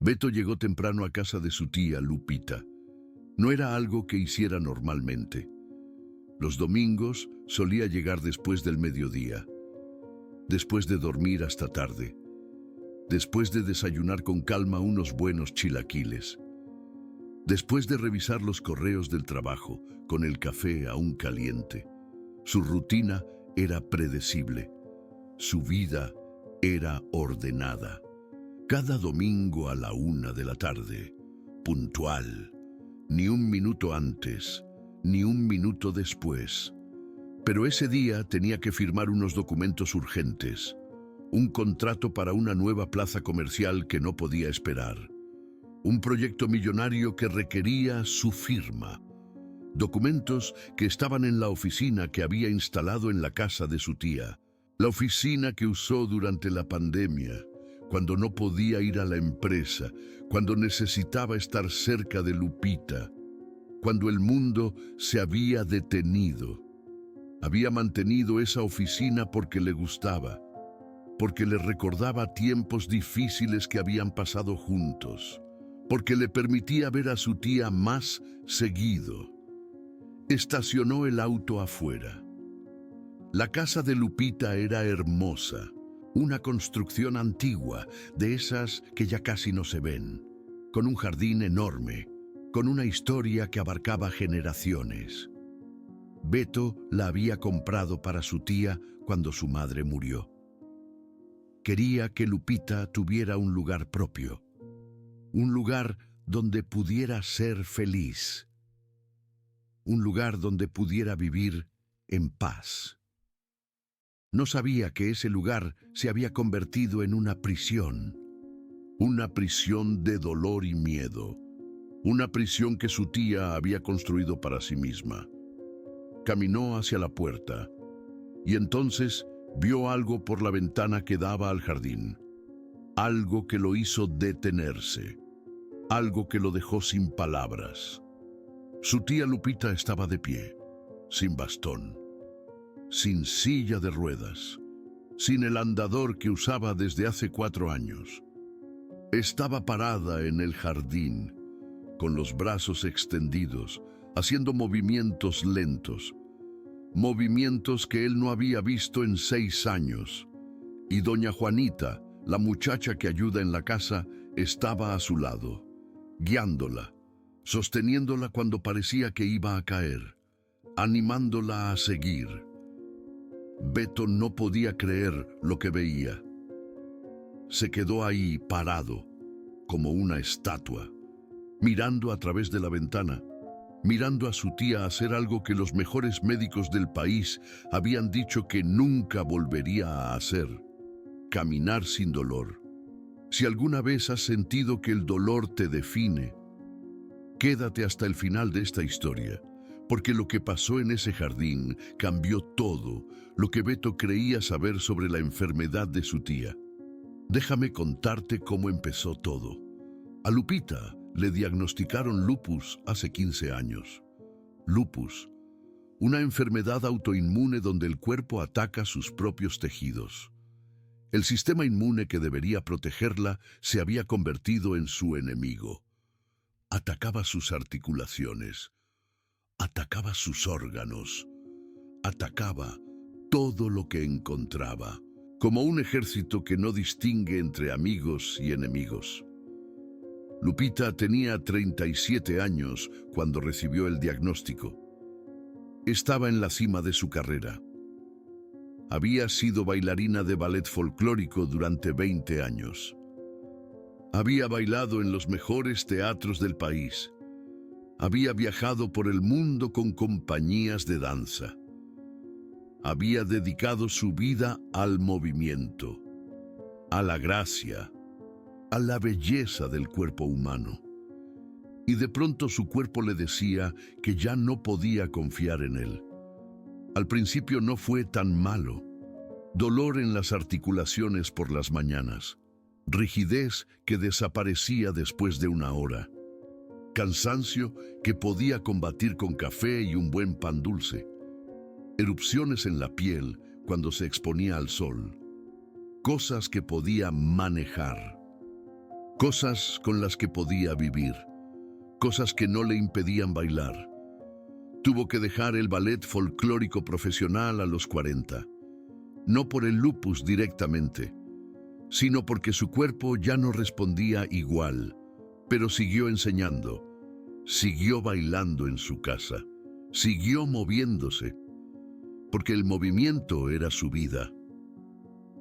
Beto llegó temprano a casa de su tía Lupita. No era algo que hiciera normalmente. Los domingos solía llegar después del mediodía, después de dormir hasta tarde, después de desayunar con calma unos buenos chilaquiles, después de revisar los correos del trabajo con el café aún caliente. Su rutina era predecible, su vida era ordenada. Cada domingo a la 1 de la tarde, puntual, ni un minuto antes, ni un minuto después. Pero ese día tenía que firmar unos documentos urgentes, un contrato para una nueva plaza comercial que no podía esperar, un proyecto millonario que requería su firma, documentos que estaban en la oficina que había instalado en la casa de su tía, la oficina que usó durante la pandemia, cuando no podía ir a la empresa, cuando necesitaba estar cerca de Lupita, cuando el mundo se había detenido. Había mantenido esa oficina porque le gustaba, porque le recordaba tiempos difíciles que habían pasado juntos, porque le permitía ver a su tía más seguido. Estacionó el auto afuera. La casa de Lupita era hermosa, una construcción antigua, de esas que ya casi no se ven, con un jardín enorme, con una historia que abarcaba generaciones. Beto la había comprado para su tía cuando su madre murió. Quería que Lupita tuviera un lugar propio, un lugar donde pudiera ser feliz, un lugar donde pudiera vivir en paz. No sabía que ese lugar se había convertido en una prisión de dolor y miedo, una prisión que su tía había construido para sí misma. Caminó hacia la puerta y entonces vio algo por la ventana que daba al jardín, algo que lo hizo detenerse, algo que lo dejó sin palabras. Su tía Lupita estaba de pie, sin bastón, sin silla de ruedas, sin el andador que usaba desde hace 4 años. Estaba parada en el jardín, con los brazos extendidos, haciendo movimientos lentos, movimientos que él no había visto en 6 años. Y doña Juanita, la muchacha que ayuda en la casa, estaba a su lado, guiándola, sosteniéndola cuando parecía que iba a caer, animándola a seguir. Beto no podía creer lo que veía. Se quedó ahí parado, como una estatua, mirando a través de la ventana, mirando a su tía hacer algo que los mejores médicos del país habían dicho que nunca volvería a hacer: caminar sin dolor. Si alguna vez has sentido que el dolor te define, quédate hasta el final de esta historia, porque lo que pasó en ese jardín cambió todo lo que Beto creía saber sobre la enfermedad de su tía. Déjame contarte cómo empezó todo. A Lupita le diagnosticaron lupus hace 15 años. Lupus, una enfermedad autoinmune donde el cuerpo ataca sus propios tejidos. El sistema inmune que debería protegerla se había convertido en su enemigo. Atacaba sus articulaciones, atacaba sus órganos, atacaba todo lo que encontraba, como un ejército que no distingue entre amigos y enemigos. Lupita tenía 37 años cuando recibió el diagnóstico. Estaba en la cima de su carrera. Había sido bailarina de ballet folclórico durante 20 años. Había bailado en los mejores teatros del país. Había viajado por el mundo con compañías de danza. Había dedicado su vida al movimiento, a la gracia, a la belleza del cuerpo humano. Y de pronto su cuerpo le decía que ya no podía confiar en él. Al principio no fue tan malo. Dolor en las articulaciones por las mañanas, rigidez que desaparecía después de 1 hora, cansancio que podía combatir con café y un buen pan dulce, erupciones en la piel cuando se exponía al sol, cosas que podía manejar. cosas con las que podía vivir, cosas que no le impedían bailar. Tuvo que dejar el ballet folclórico profesional a los 40, no por el lupus directamente, sino porque su cuerpo ya no respondía igual, pero siguió enseñando, siguió bailando en su casa, siguió moviéndose, porque el movimiento era su vida,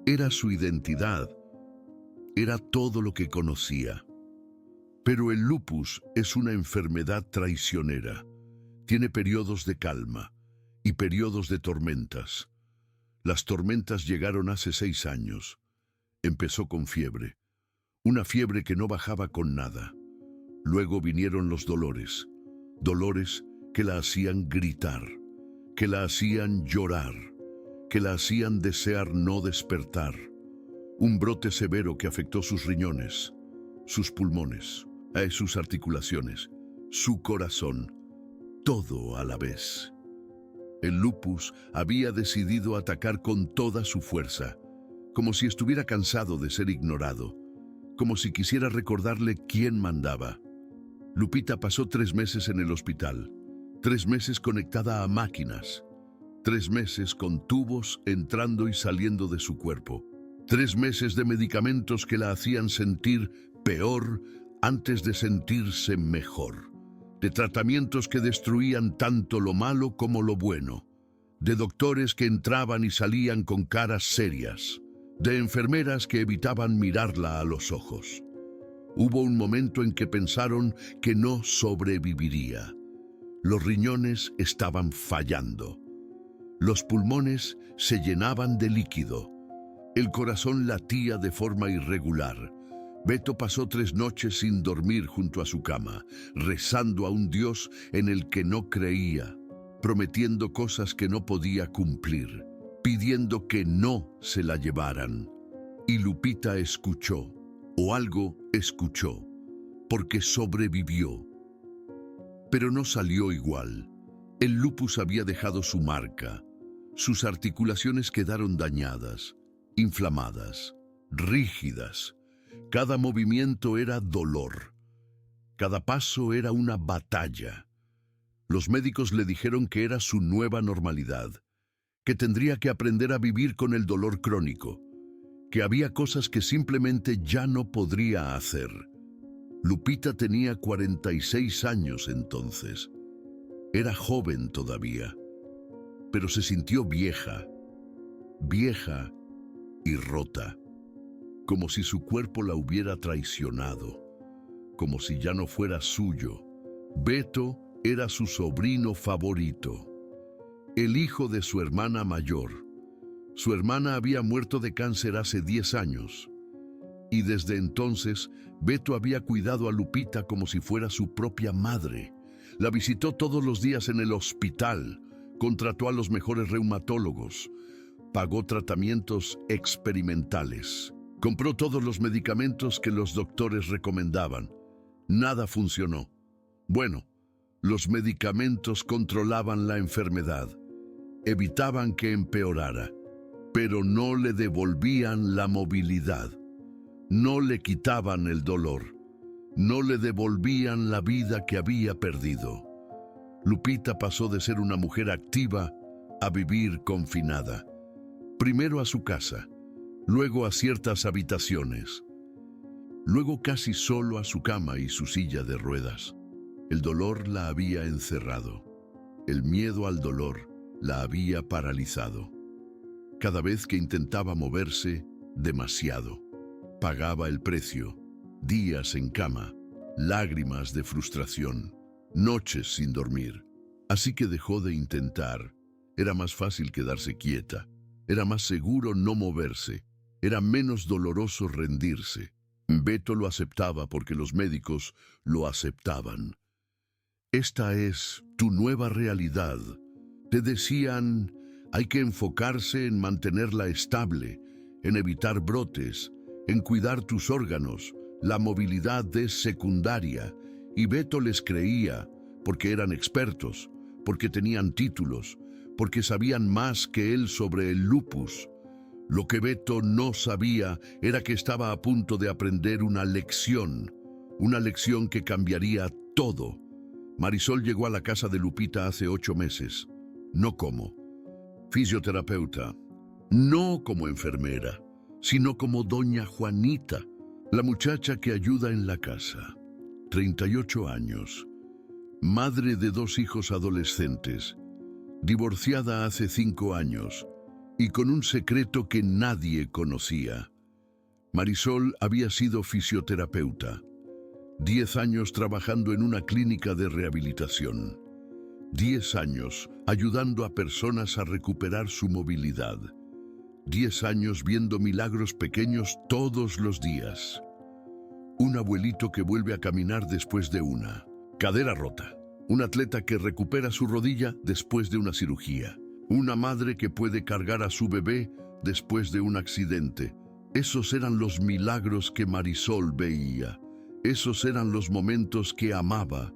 era su identidad, era todo lo que conocía. Pero el lupus es una enfermedad traicionera. Tiene periodos de calma y periodos de tormentas. Las tormentas llegaron hace 6 años. Empezó con fiebre, una fiebre que no bajaba con nada. Luego vinieron los dolores, dolores que la hacían gritar, que la hacían llorar, que la hacían desear no despertar. Un brote severo que afectó sus riñones, sus pulmones, sus articulaciones, su corazón, todo a la vez. El lupus había decidido atacar con toda su fuerza, como si estuviera cansado de ser ignorado, como si quisiera recordarle quién mandaba. Lupita pasó 3 meses en el hospital, 3 meses conectada a máquinas, 3 meses con tubos entrando y saliendo de su cuerpo, 3 meses de medicamentos que la hacían sentir peor antes de sentirse mejor, de tratamientos que destruían tanto lo malo como lo bueno, de doctores que entraban y salían con caras serias, de enfermeras que evitaban mirarla a los ojos. Hubo un momento en que pensaron que no sobreviviría. Los riñones estaban fallando. Los pulmones se llenaban de líquido. El corazón latía de forma irregular. Beto pasó 3 noches sin dormir junto a su cama, rezando a un Dios en el que no creía, prometiendo cosas que no podía cumplir, pidiendo que no se la llevaran. Y Lupita escuchó, o algo escuchó, porque sobrevivió. Pero no salió igual. El lupus había dejado su marca. Sus articulaciones quedaron dañadas, inflamadas, rígidas. Cada movimiento era dolor. Cada paso era una batalla. Los médicos le dijeron que era su nueva normalidad, que tendría que aprender a vivir con el dolor crónico, que había cosas que simplemente ya no podría hacer. Lupita tenía 46 años entonces. Era joven todavía, pero se sintió vieja, vieja y rota, como si su cuerpo la hubiera traicionado, como si ya no fuera suyo. Beto era su sobrino favorito, el hijo de su hermana mayor. Su hermana había muerto de cáncer hace 10 años, y desde entonces Beto había cuidado a Lupita como si fuera su propia madre. La visitó todos los días en el hospital, contrató a los mejores reumatólogos, pagó tratamientos experimentales, compró todos los medicamentos que los doctores recomendaban. Nada funcionó. Bueno, los medicamentos controlaban la enfermedad, evitaban que empeorara, pero no le devolvían la movilidad, no le quitaban el dolor, no le devolvían la vida que había perdido. Lupita pasó de ser una mujer activa a vivir confinada. Primero a su casa, luego a ciertas habitaciones, luego casi solo a su cama y su silla de ruedas. El dolor la había encerrado. El miedo al dolor la había paralizado. Cada vez que intentaba moverse, demasiado. Pagaba el precio. Días en cama, lágrimas de frustración, noches sin dormir. Así que dejó de intentar. Era más fácil quedarse quieta. Era más seguro no moverse. Era menos doloroso rendirse. Beto lo aceptaba porque los médicos lo aceptaban. Esta es tu nueva realidad. Te decían, hay que enfocarse en mantenerla estable, en evitar brotes, en cuidar tus órganos. La movilidad es secundaria. Y Beto les creía, porque eran expertos, porque tenían títulos, porque sabían más que él sobre el lupus. Lo que Beto no sabía era que estaba a punto de aprender una lección que cambiaría todo. Marisol llegó a la casa de Lupita hace 8 meses, no como fisioterapeuta, no como enfermera, sino como doña Juanita, la muchacha que ayuda en la casa. 38 años, madre de 2 hijos adolescentes, divorciada hace 5 años y con un secreto que nadie conocía. Marisol había sido fisioterapeuta, 10 años trabajando en una clínica de rehabilitación, 10 años ayudando a personas a recuperar su movilidad, 10 años viendo milagros pequeños todos los días. Un abuelito que vuelve a caminar después de una cadera rota, un atleta que recupera su rodilla después de una cirugía, una madre que puede cargar a su bebé después de un accidente. Esos eran los milagros que Marisol veía. Esos eran los momentos que amaba,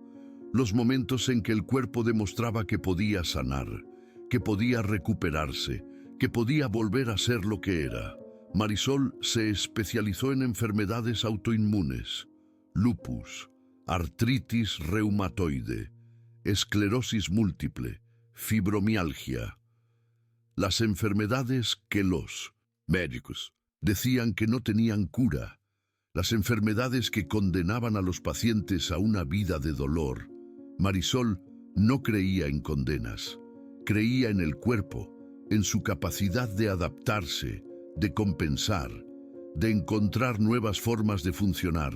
los momentos en que el cuerpo demostraba que podía sanar, que podía recuperarse, que podía volver a ser lo que era. Marisol se especializó en enfermedades autoinmunes, lupus, artritis reumatoide, esclerosis múltiple, fibromialgia. Las enfermedades que los médicos decían que no tenían cura, las enfermedades que condenaban a los pacientes a una vida de dolor. Marisol no creía en condenas, creía en el cuerpo, en su capacidad de adaptarse, de compensar, de encontrar nuevas formas de funcionar,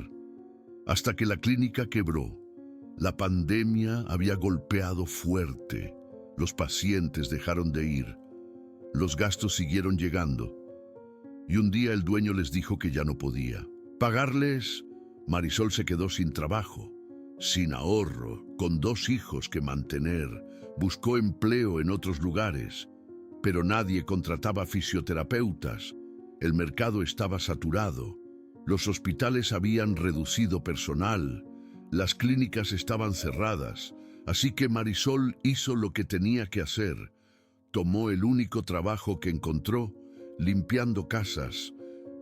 hasta que la clínica quebró. La pandemia había golpeado fuerte, los pacientes dejaron de ir, los gastos siguieron llegando, y un día el dueño les dijo que ya no podía pagarles. Marisol se quedó sin trabajo, sin ahorro, con 2 hijos que mantener, buscó empleo en otros lugares, pero nadie contrataba fisioterapeutas. El mercado estaba saturado. Los hospitales habían reducido personal. Las clínicas estaban cerradas. Así que Marisol hizo lo que tenía que hacer. Tomó el único trabajo que encontró, limpiando casas.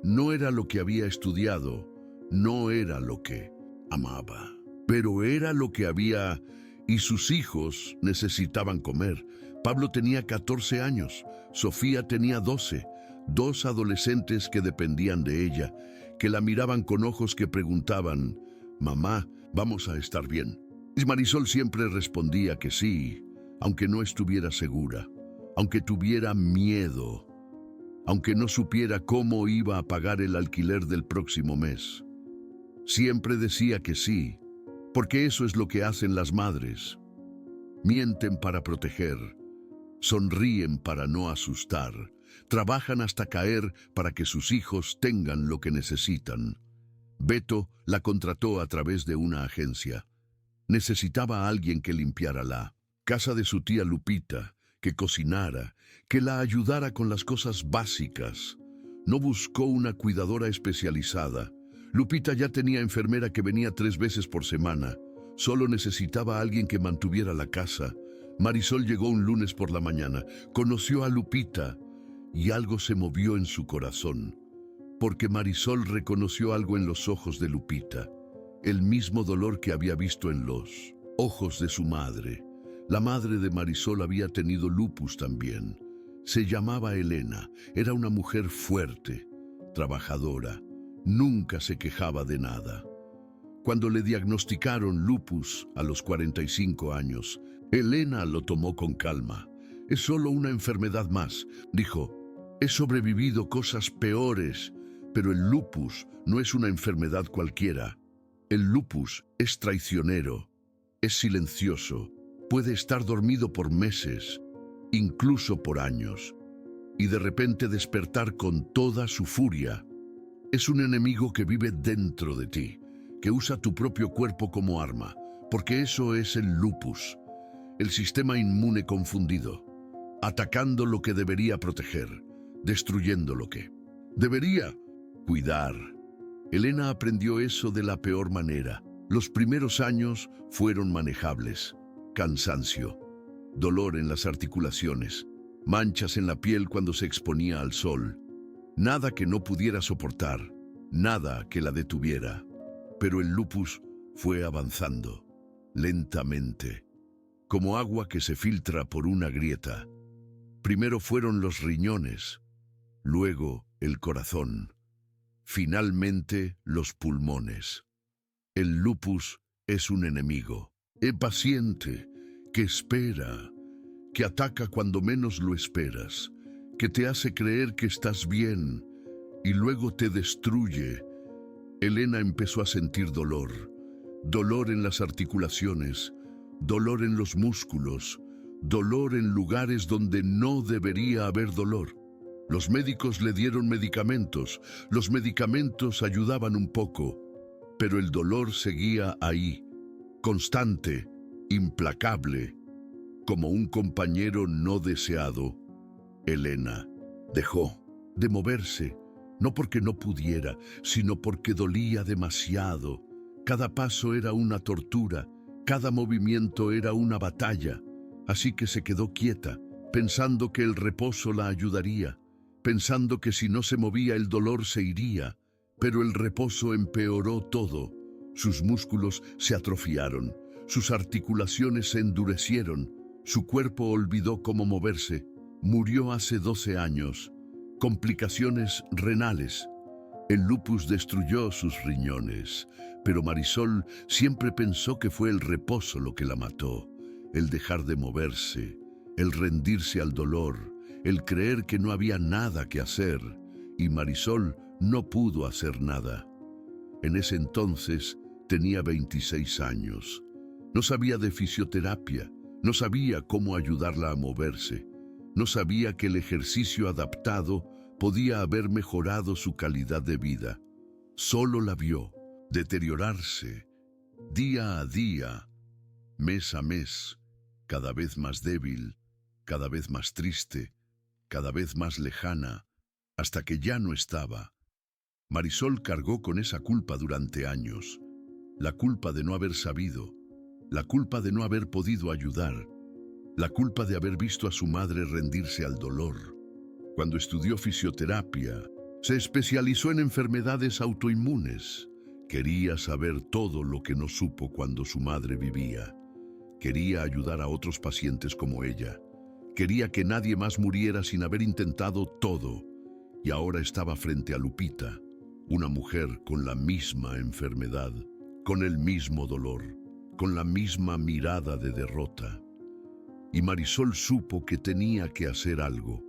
No era lo que había estudiado, no era lo que amaba, pero era lo que había, y sus hijos necesitaban comer. Pablo tenía 14 años, Sofía tenía 12, 2 adolescentes que dependían de ella, que la miraban con ojos que preguntaban, «Mamá, ¿vamos a estar bien?». Y Marisol siempre respondía que sí, aunque no estuviera segura, aunque tuviera miedo, aunque no supiera cómo iba a pagar el alquiler del próximo mes. Siempre decía que sí, porque eso es lo que hacen las madres. Mienten para proteger, sonríen para no asustar, trabajan hasta caer para que sus hijos tengan lo que necesitan. Beto la contrató a través de una agencia. Necesitaba a alguien que limpiara la casa de su tía Lupita, que cocinara, que la ayudara con las cosas básicas. No buscó una cuidadora especializada. Lupita ya tenía enfermera que venía 3 veces por semana. Solo necesitaba a alguien que mantuviera la casa. Marisol llegó un lunes por la mañana, conoció a Lupita y algo se movió en su corazón, porque Marisol reconoció algo en los ojos de Lupita, el mismo dolor que había visto en los ojos de su madre. La madre de Marisol había tenido lupus también. Se llamaba Elena, era una mujer fuerte, trabajadora, nunca se quejaba de nada. Cuando le diagnosticaron lupus a los 45 años, Elena lo tomó con calma. «Es solo una enfermedad más», dijo. «He sobrevivido cosas peores, pero el lupus no es una enfermedad cualquiera. El lupus es traicionero, es silencioso, puede estar dormido por meses, incluso por años, y de repente despertar con toda su furia. Es un enemigo que vive dentro de ti, que usa tu propio cuerpo como arma, porque eso es el lupus, el sistema inmune confundido, atacando lo que debería proteger, destruyendo lo que debería cuidar». Elena aprendió eso de la peor manera. Los primeros años fueron manejables. Cansancio, dolor en las articulaciones, manchas en la piel cuando se exponía al sol, nada que no pudiera soportar, nada que la detuviera. Pero el lupus fue avanzando, lentamente, como agua que se filtra por una grieta. Primero fueron los riñones, luego el corazón, finalmente los pulmones. El lupus es un enemigo, impaciente, que espera, que ataca cuando menos lo esperas, que te hace creer que estás bien y luego te destruye. Elena empezó a sentir dolor, dolor en las articulaciones, dolor en los músculos, dolor en lugares donde no debería haber dolor. Los médicos le dieron medicamentos, los medicamentos ayudaban un poco, pero el dolor seguía ahí, constante, implacable, como un compañero no deseado. Elena dejó de moverse, no porque no pudiera, sino porque dolía demasiado. Cada paso era una tortura, cada movimiento era una batalla, así que se quedó quieta, pensando que el reposo la ayudaría, pensando que si no se movía el dolor se iría, pero el reposo empeoró todo. Sus músculos se atrofiaron, sus articulaciones se endurecieron, su cuerpo olvidó cómo moverse. Murió hace 12 años, complicaciones renales. El lupus destruyó sus riñones, pero Marisol siempre pensó que fue el reposo lo que la mató, el dejar de moverse, el rendirse al dolor, el creer que no había nada que hacer, y Marisol no pudo hacer nada. En ese entonces tenía 26 años. No sabía de fisioterapia, no sabía cómo ayudarla a moverse, no sabía que el ejercicio adaptado podía haber mejorado su calidad de vida. Solo la vio deteriorarse, día a día, mes a mes, cada vez más débil, cada vez más triste, cada vez más lejana, hasta que ya no estaba. Marisol cargó con esa culpa durante años, la culpa de no haber sabido, la culpa de no haber podido ayudar, la culpa de haber visto a su madre rendirse al dolor. Cuando estudió fisioterapia, se especializó en enfermedades autoinmunes. Quería saber todo lo que no supo cuando su madre vivía. Quería ayudar a otros pacientes como ella. Quería que nadie más muriera sin haber intentado todo. Y ahora estaba frente a Lupita, una mujer con la misma enfermedad, con el mismo dolor, con la misma mirada de derrota. Y Marisol supo que tenía que hacer algo,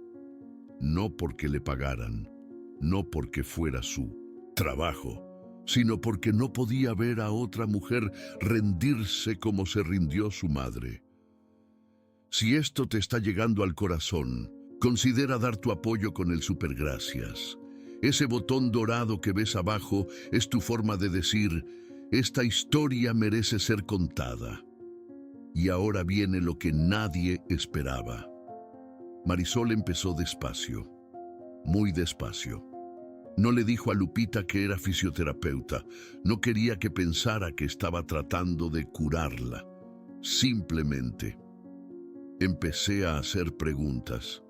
no porque le pagaran, no porque fuera su trabajo, sino porque no podía ver a otra mujer rendirse como se rindió su madre. Si esto te está llegando al corazón, considera dar tu apoyo con el supergracias. Ese botón dorado que ves abajo es tu forma de decir, esta historia merece ser contada. Y ahora viene lo que nadie esperaba. Marisol empezó despacio, muy despacio. No le dijo a Lupita que era fisioterapeuta. No quería que pensara que estaba tratando de curarla. Simplemente empecé a hacer preguntas.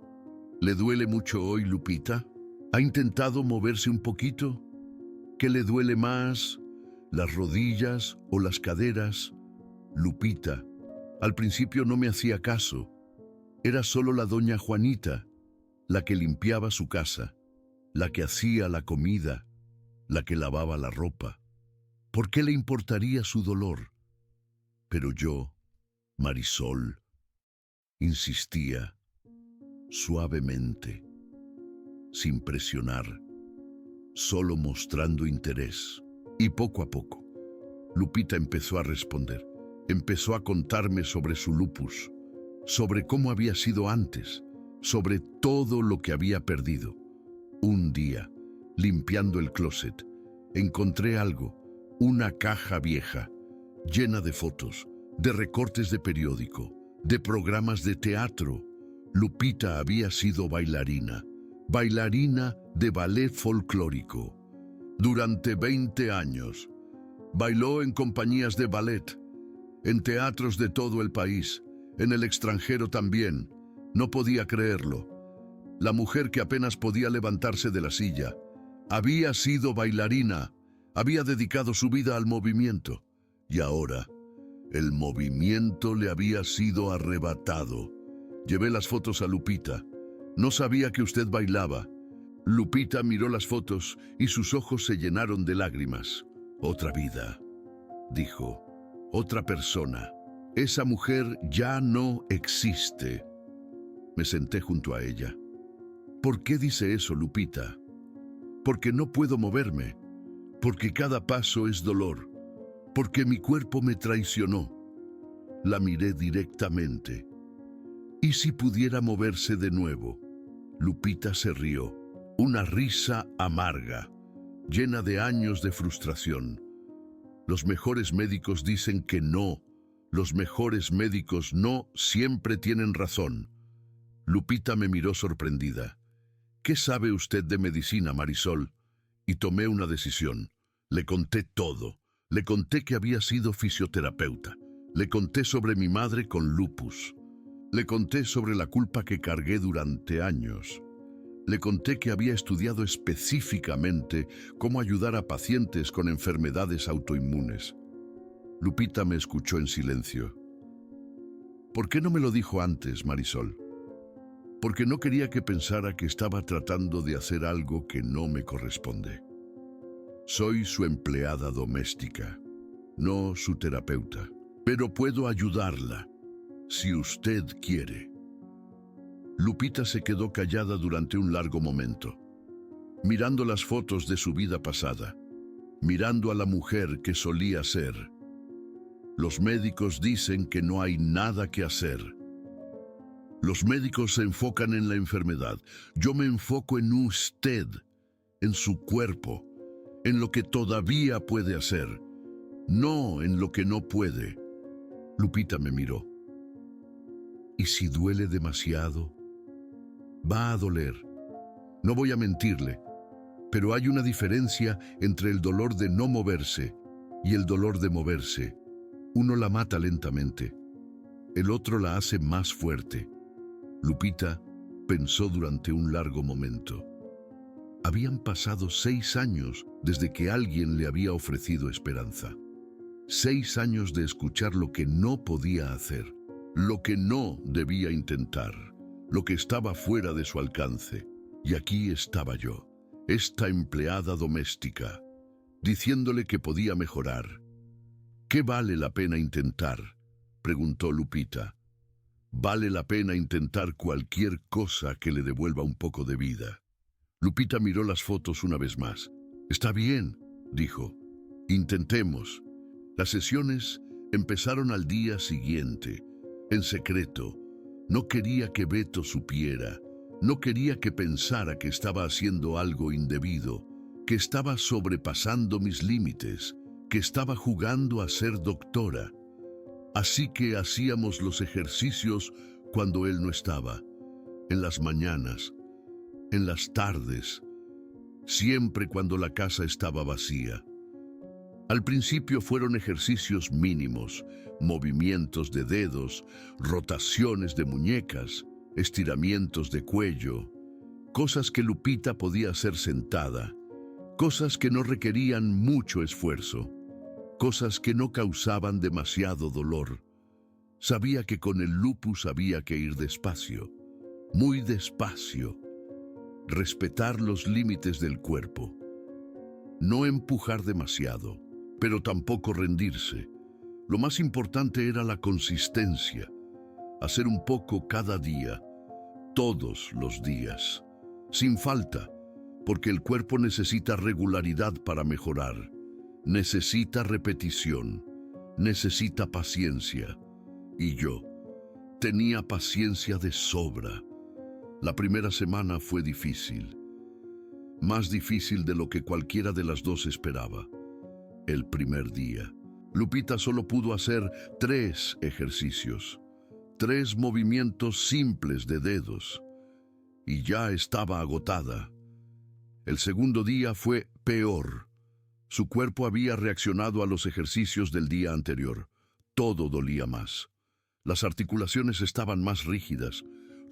¿Le duele mucho hoy, Lupita? ¿Ha intentado moverse un poquito? ¿Qué le duele más? ¿Las rodillas o las caderas? Lupita, al principio no me hacía caso. Era solo la doña Juanita, la que limpiaba su casa, la que hacía la comida, la que lavaba la ropa. ¿Por qué le importaría su dolor? Pero yo, Marisol, insistía, suavemente, sin presionar, solo mostrando interés. Y poco a poco, Lupita empezó a responder. Empezó a contarme sobre su lupus, sobre cómo había sido antes, sobre todo lo que había perdido. Un día, limpiando el closet, encontré algo, una caja vieja, llena de fotos, de recortes de periódico, de programas de teatro. Lupita había sido bailarina de ballet folclórico. Durante 20 años, bailó en compañías de ballet, en teatros de todo el país, en el extranjero también. No podía creerlo. la mujer que apenas podía levantarse de la silla. Había sido bailarina, había dedicado su vida al movimiento, y ahora el movimiento le había sido arrebatado. Llevé las fotos a Lupita. No sabía que usted bailaba. Lupita miró las fotos y sus ojos se llenaron de lágrimas. Otra vida, dijo. Otra persona. Esa mujer ya no existe. Me senté junto a ella. ¿Por qué dice eso, Lupita? Porque no puedo moverme. Porque cada paso es dolor. Porque mi cuerpo me traicionó. La miré directamente. ¿Y si pudiera moverse de nuevo? Lupita se rió. Una risa amarga, llena de años de frustración. Los mejores médicos dicen que no. Los mejores médicos no siempre tienen razón. Lupita me miró sorprendida. ¿Qué sabe usted de medicina, Marisol? Y tomé una decisión. Le conté todo. Le conté que había sido fisioterapeuta. Le conté sobre mi madre con lupus. Le conté sobre la culpa que cargué durante años. Le conté que había estudiado específicamente cómo ayudar a pacientes con enfermedades autoinmunes. Lupita me escuchó en silencio. ¿Por qué no me lo dijo antes, Marisol? Porque no quería que pensara que estaba tratando de hacer algo que no me corresponde. Soy su empleada doméstica, no su terapeuta, pero puedo ayudarla, si usted quiere. Lupita se quedó callada durante un largo momento, mirando las fotos de su vida pasada, mirando a la mujer que solía ser. Los médicos dicen que no hay nada que hacer. Los médicos se enfocan en la enfermedad. Yo me enfoco en usted, en su cuerpo, en lo que todavía puede hacer, no en lo que no puede. Lupita me miró. ¿Y si duele demasiado? Va a doler. No voy a mentirle, pero hay una diferencia entre el dolor de no moverse y el dolor de moverse. Uno la mata lentamente, el otro la hace más fuerte. Lupita pensó durante un largo momento. Habían pasado 6 años desde que alguien le había ofrecido esperanza. 6 años de escuchar lo que no podía hacer, lo que no debía intentar, lo que estaba fuera de su alcance. Y aquí estaba yo, esta empleada doméstica, diciéndole que podía mejorar. ¿Qué vale la pena intentar?, preguntó Lupita. Vale la pena intentar cualquier cosa que le devuelva un poco de vida. Lupita miró las fotos una vez más. Está bien, dijo. Intentemos. Las sesiones empezaron al día siguiente, en secreto. No quería que Beto supiera. No quería que pensara que estaba haciendo algo indebido, que estaba sobrepasando mis límites, que estaba jugando a ser doctora. Así que hacíamos los ejercicios cuando él no estaba, en las mañanas, en las tardes, siempre cuando la casa estaba vacía. Al principio fueron ejercicios mínimos, movimientos de dedos, rotaciones de muñecas, estiramientos de cuello, cosas que Lupita podía hacer sentada, cosas que no requerían mucho esfuerzo, cosas que no causaban demasiado dolor. Sabía que con el lupus había que ir despacio, muy despacio, respetar los límites del cuerpo, no empujar demasiado, pero tampoco rendirse. Lo más importante era la consistencia, hacer un poco cada día, todos los días, sin falta, porque el cuerpo necesita regularidad para mejorar. Necesita repetición, necesita paciencia. Y yo tenía paciencia de sobra. La primera semana fue difícil, más difícil de lo que cualquiera de las dos esperaba. El primer día, Lupita solo pudo hacer 3 ejercicios, 3 movimientos simples de dedos, y ya estaba agotada. El segundo día fue peor. Su cuerpo había reaccionado a los ejercicios del día anterior. Todo dolía más. Las articulaciones estaban más rígidas.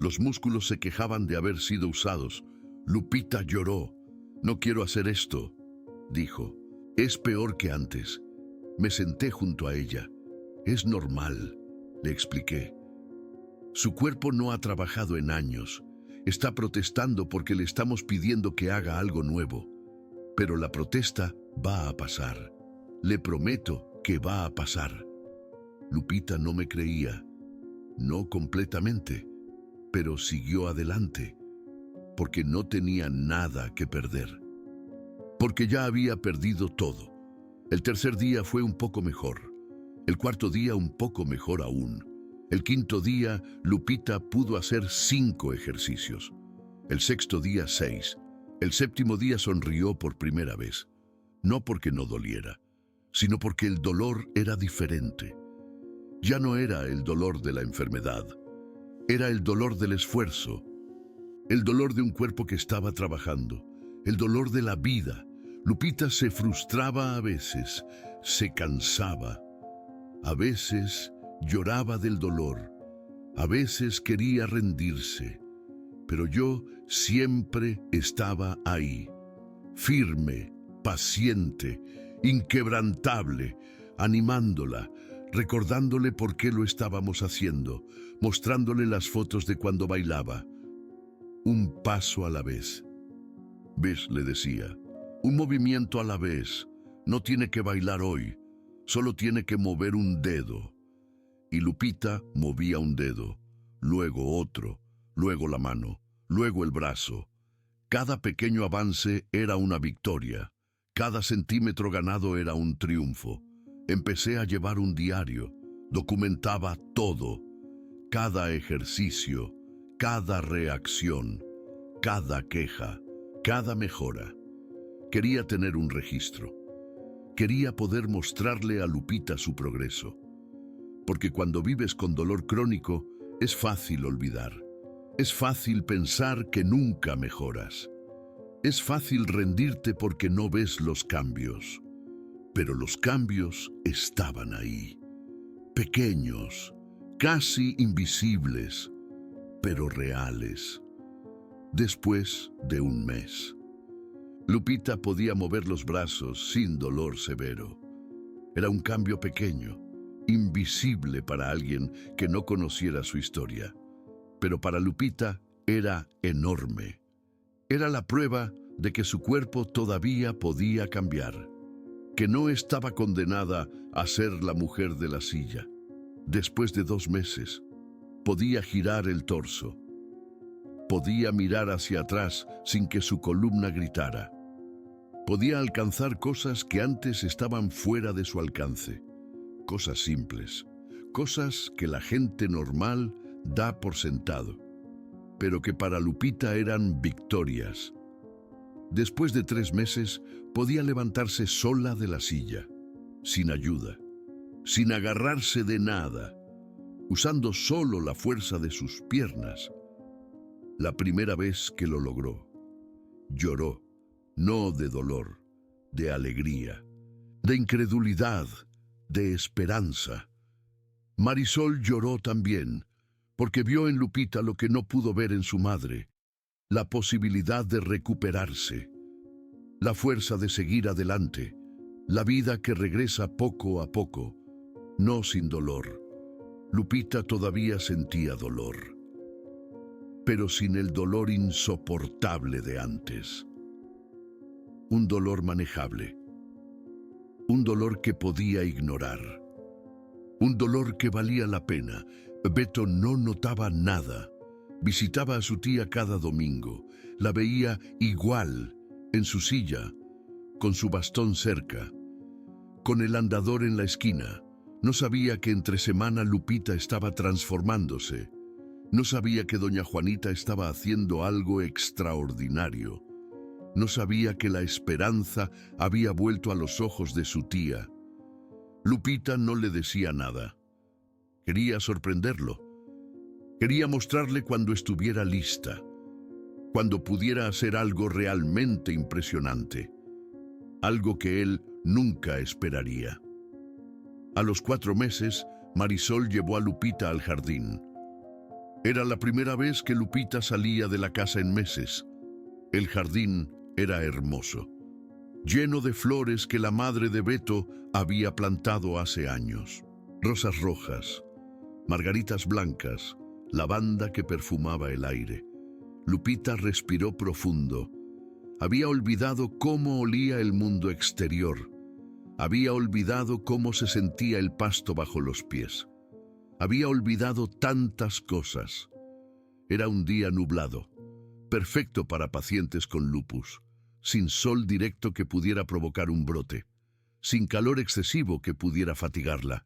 Los músculos se quejaban de haber sido usados. Lupita lloró. «No quiero hacer esto», dijo. «Es peor que antes». Me senté junto a ella. «Es normal», le expliqué. «Su cuerpo no ha trabajado en años. Está protestando porque le estamos pidiendo que haga algo nuevo. Pero la protesta va a pasar. Le prometo que va a pasar». Lupita no me creía. No completamente, pero siguió adelante, porque no tenía nada que perder. Porque ya había perdido todo. El tercer día fue un poco mejor. El cuarto día un poco mejor aún. El quinto día, Lupita pudo hacer 5 ejercicios. El sexto día, 6. El séptimo día sonrió por primera vez. No porque no doliera, sino porque el dolor era diferente. Ya no era el dolor de la enfermedad. Era el dolor del esfuerzo. El dolor de un cuerpo que estaba trabajando. El dolor de la vida. Lupita se frustraba a veces, se cansaba. A veces lloraba del dolor. A veces quería rendirse. Pero yo siempre estaba ahí, firme, paciente, inquebrantable, animándola, recordándole por qué lo estábamos haciendo, mostrándole las fotos de cuando bailaba. Un paso a la vez. «¿Ves?», le decía, «un movimiento a la vez. No tiene que bailar hoy, solo tiene que mover un dedo». Y Lupita movía un dedo, luego otro, luego la mano, luego el brazo. Cada pequeño avance era una victoria. Cada centímetro ganado era un triunfo. Empecé a llevar un diario. Documentaba todo. Cada ejercicio, cada reacción, cada queja, cada mejora. Quería tener un registro. Quería poder mostrarle a Lupita su progreso. Porque cuando vives con dolor crónico, es fácil olvidar. Es fácil pensar que nunca mejoras. Es fácil rendirte porque no ves los cambios. Pero los cambios estaban ahí. Pequeños, casi invisibles, pero reales. Después de un mes, Lupita podía mover los brazos sin dolor severo. Era un cambio pequeño, invisible para alguien que no conociera su historia. Pero para Lupita era enorme. Era la prueba de que su cuerpo todavía podía cambiar, que no estaba condenada a ser la mujer de la silla. Después de 2 meses, podía girar el torso. Podía mirar hacia atrás sin que su columna gritara. Podía alcanzar cosas que antes estaban fuera de su alcance. Cosas simples, cosas que la gente normal da por sentado, pero que para Lupita eran victorias. Después de 3 meses, podía levantarse sola de la silla, sin ayuda, sin agarrarse de nada, usando solo la fuerza de sus piernas. La primera vez que lo logró, lloró, no de dolor, de alegría, de incredulidad, de esperanza. Marisol lloró también, porque vio en Lupita lo que no pudo ver en su madre, la posibilidad de recuperarse, la fuerza de seguir adelante, la vida que regresa poco a poco, no sin dolor. Lupita todavía sentía dolor, pero sin el dolor insoportable de antes. Un dolor manejable, un dolor que podía ignorar, un dolor que valía la pena. Beto no notaba nada. Visitaba a su tía cada domingo. La veía igual, en su silla, con su bastón cerca, con el andador en la esquina. No sabía que entre semana Lupita estaba transformándose. No sabía que doña Juanita estaba haciendo algo extraordinario. No sabía que la esperanza había vuelto a los ojos de su tía. Lupita no le decía nada. Quería sorprenderlo. Quería mostrarle cuando estuviera lista, cuando pudiera hacer algo realmente impresionante, algo que él nunca esperaría. A los 4 meses, Marisol llevó a Lupita al jardín. Era la primera vez que Lupita salía de la casa en meses. El jardín era hermoso, lleno de flores que la madre de Beto había plantado hace años. Rosas rojas, margaritas blancas, lavanda que perfumaba el aire. Lupita respiró profundo. Había olvidado cómo olía el mundo exterior. Había olvidado cómo se sentía el pasto bajo los pies. Había olvidado tantas cosas. Era un día nublado, perfecto para pacientes con lupus, sin sol directo que pudiera provocar un brote, sin calor excesivo que pudiera fatigarla,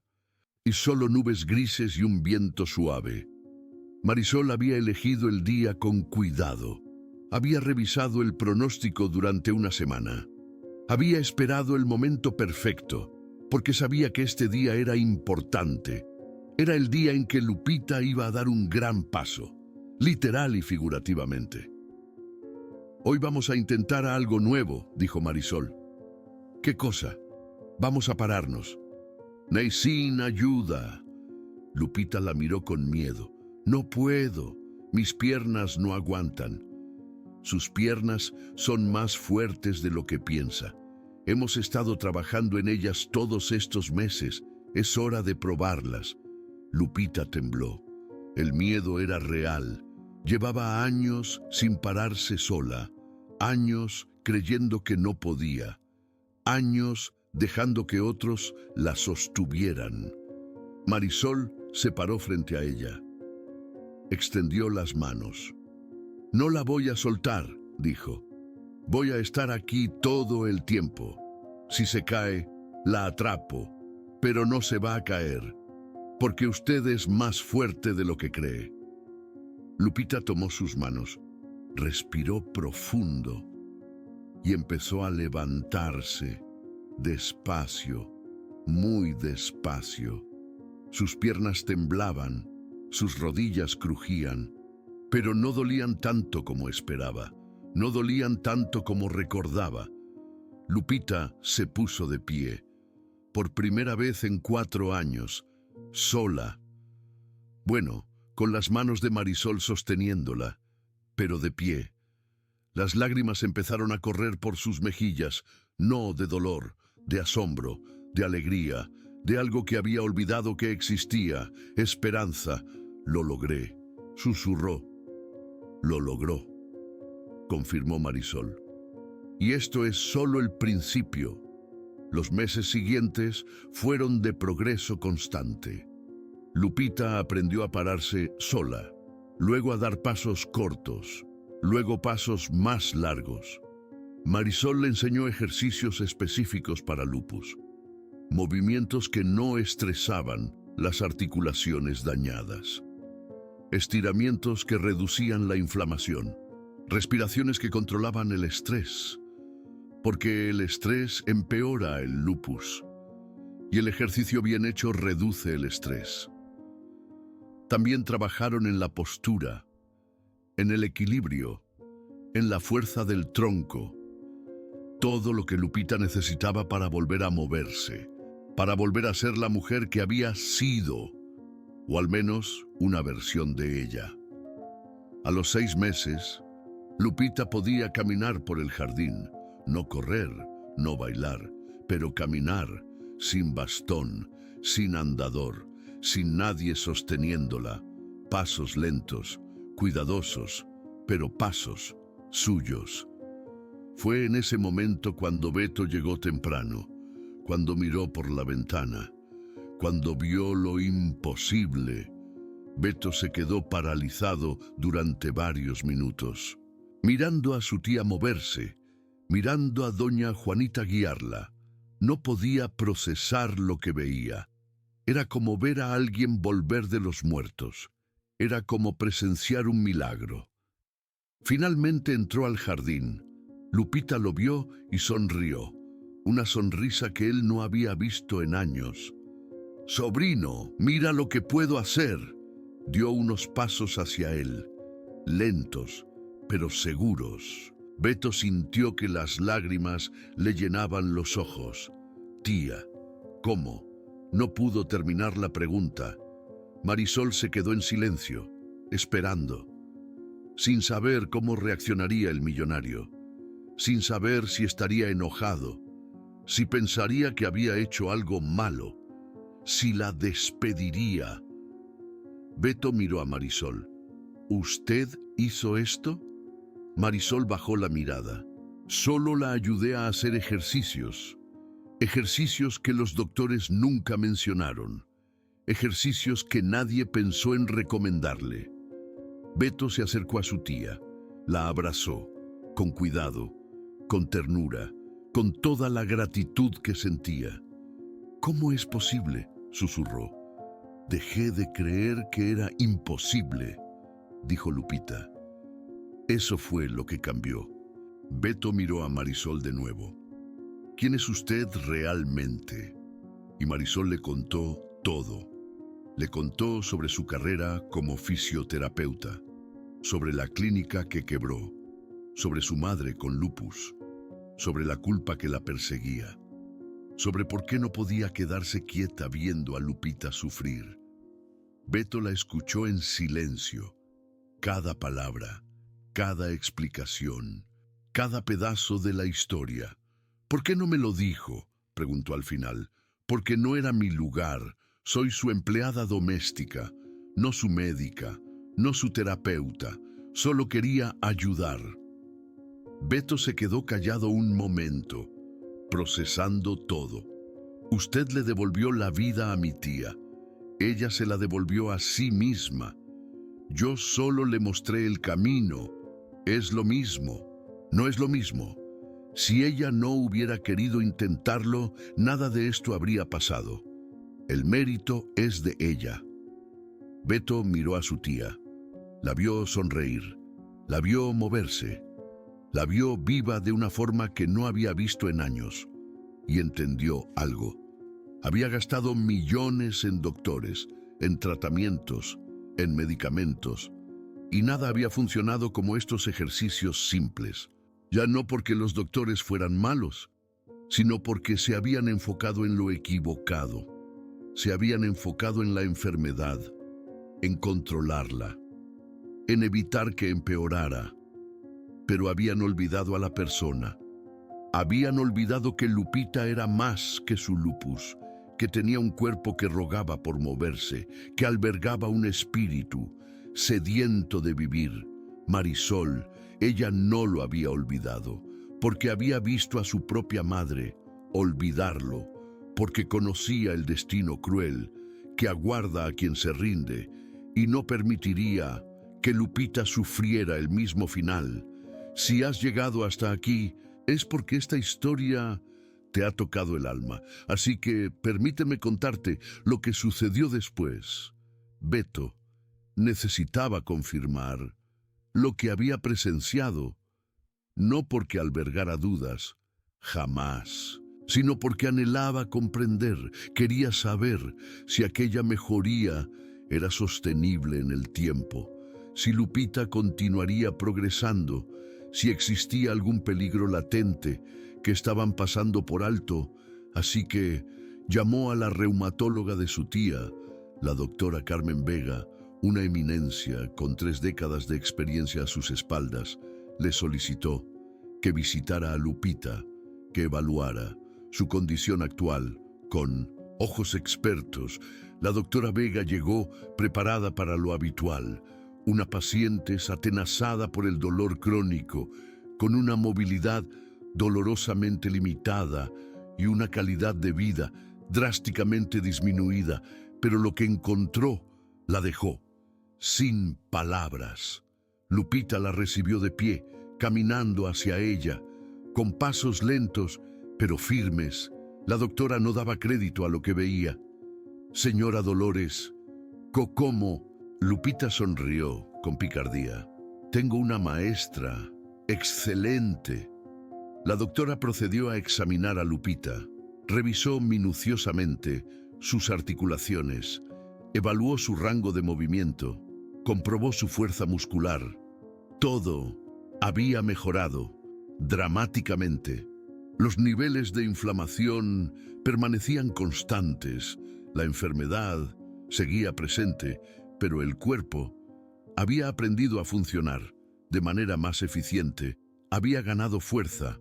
y solo nubes grises y un viento suave. Marisol había elegido el día con cuidado. Había revisado el pronóstico durante una semana. Había esperado el momento perfecto, porque sabía que este día era importante. Era el día en que Lupita iba a dar un gran paso, literal y figurativamente. «Hoy vamos a intentar algo nuevo», dijo Marisol. «¿Qué cosa?» «Vamos a pararnos». «Neysin, ayuda». Lupita la miró con miedo. «No puedo, mis piernas no aguantan». «Sus piernas son más fuertes de lo que piensa. Hemos estado trabajando en ellas todos estos meses. Es hora de probarlas». Lupita tembló. El miedo era real. Llevaba años sin pararse sola, años creyendo que no podía, años dejando que otros la sostuvieran. Marisol se paró frente a ella. Extendió las manos. «No la voy a soltar», dijo. «Voy a estar aquí todo el tiempo. Si se cae, la atrapo, pero no se va a caer, porque usted es más fuerte de lo que cree». Lupita tomó sus manos, respiró profundo y empezó a levantarse, despacio, muy despacio. Sus piernas temblaban, sus rodillas crujían, pero no dolían tanto como esperaba, no dolían tanto como recordaba. Lupita se puso de pie, por primera vez en 4 años, sola. Bueno, con las manos de Marisol sosteniéndola, pero de pie. Las lágrimas empezaron a correr por sus mejillas, no de dolor, de asombro, de alegría, de algo que había olvidado que existía, esperanza. «Lo logré», susurró. «Lo logró», confirmó Marisol. «Y esto es solo el principio». Los meses siguientes fueron de progreso constante. Lupita aprendió a pararse sola, luego a dar pasos cortos, luego pasos más largos. Marisol le enseñó ejercicios específicos para lupus, movimientos que no estresaban las articulaciones dañadas, estiramientos que reducían la inflamación, respiraciones que controlaban el estrés, porque el estrés empeora el lupus y el ejercicio bien hecho reduce el estrés. También trabajaron en la postura, en el equilibrio, en la fuerza del tronco, todo lo que Lupita necesitaba para volver a moverse, para volver a ser la mujer que había sido, o al menos una versión de ella. A los 6 meses, Lupita podía caminar por el jardín, no correr, no bailar, pero caminar, sin bastón, sin andador, sin nadie sosteniéndola, pasos lentos, cuidadosos, pero pasos suyos. Fue en ese momento cuando Beto llegó temprano, cuando miró por la ventana, cuando vio lo imposible. Beto se quedó paralizado durante varios minutos, mirando a su tía moverse, mirando a doña Juanita guiarla. No podía procesar lo que veía. Era como ver a alguien volver de los muertos. Era como presenciar un milagro. Finalmente entró al jardín. Lupita lo vio y sonrió, una sonrisa que él no había visto en años. «Sobrino, mira lo que puedo hacer». Dio unos pasos hacia él, lentos, pero seguros. Beto sintió que las lágrimas le llenaban los ojos. «Tía, ¿cómo?». No pudo terminar la pregunta. Marisol se quedó en silencio. esperando, sin saber cómo reaccionaría el millonario, sin saber si estaría enojado, si pensaría que había hecho algo malo, si la despediría. Beto miró a Marisol. ¿Usted hizo esto? Marisol bajó la mirada. Solo la ayudé a hacer ejercicios. Ejercicios que los doctores nunca mencionaron. Ejercicios que nadie pensó en recomendarle. Beto se acercó a su tía. La abrazó, con cuidado, con ternura, con toda la gratitud que sentía. ¿Cómo es posible?, susurró. Dejé de creer que era imposible, dijo Lupita. Eso fue lo que cambió. Beto miró a Marisol de nuevo. ¿Quién es usted realmente? Y Marisol le contó todo. Le contó sobre su carrera como fisioterapeuta, sobre la clínica que quebró, sobre su madre con lupus, sobre la culpa que la perseguía, sobre por qué no podía quedarse quieta viendo a Lupita sufrir. Beto la escuchó en silencio. Cada palabra, cada explicación, cada pedazo de la historia. ¿Por qué no me lo dijo?, preguntó al final. Porque no era mi lugar. Soy su empleada doméstica, no su médica, no su terapeuta. Solo quería ayudar. Beto se quedó callado un momento, procesando todo. Usted le devolvió la vida a mi tía. Ella se la devolvió a sí misma. Yo solo le mostré el camino. Es lo mismo. No es lo mismo. Si ella no hubiera querido intentarlo, nada de esto habría pasado. El mérito es de ella. Beto miró a su tía. La vio sonreír. La vio moverse. La vio viva de una forma que no había visto en años. Y entendió algo. Había gastado millones en doctores, en tratamientos, en medicamentos, y nada había funcionado como estos ejercicios simples. Ya no porque los doctores fueran malos, sino porque se habían enfocado en lo equivocado. Se habían enfocado en la enfermedad, en controlarla, en evitar que empeorara, pero habían olvidado a la persona. Habían olvidado que Lupita era más que su lupus, que tenía un cuerpo que rogaba por moverse, que albergaba un espíritu sediento de vivir. Marisol, ella no lo había olvidado, porque había visto a su propia madre olvidarlo, porque conocía el destino cruel que aguarda a quien se rinde y no permitiría que Lupita sufriera el mismo final. Si has llegado hasta aquí, es porque esta historia te ha tocado el alma. Así que permíteme contarte lo que sucedió después. Beto necesitaba confirmar lo que había presenciado, no porque albergara dudas, jamás, sino porque anhelaba comprender, quería saber si aquella mejoría era sostenible en el tiempo, si Lupita continuaría progresando, si existía algún peligro latente que estaban pasando por alto. Así que llamó a la reumatóloga de su tía, la doctora Carmen Vega, una eminencia con 3 décadas de experiencia a sus espaldas. Le solicitó que visitara a Lupita, que evaluara su condición actual con ojos expertos. La doctora Vega llegó preparada para lo habitual, una paciente atenazada por el dolor crónico, con una movilidad dolorosamente limitada y una calidad de vida drásticamente disminuida, pero lo que encontró la dejó sin palabras. Lupita la recibió de pie, caminando hacia ella, con pasos lentos pero firmes. La doctora no daba crédito a lo que veía. Señora Dolores, ¿cómo? Lupita sonrió con picardía. Tengo una maestra excelente. La doctora procedió a examinar a Lupita. Revisó minuciosamente sus articulaciones, evaluó su rango de movimiento, comprobó su fuerza muscular. Todo había mejorado dramáticamente. Los niveles de inflamación permanecían constantes. La enfermedad seguía presente, pero el cuerpo Había aprendido a funcionar de manera más eficiente, había ganado fuerza,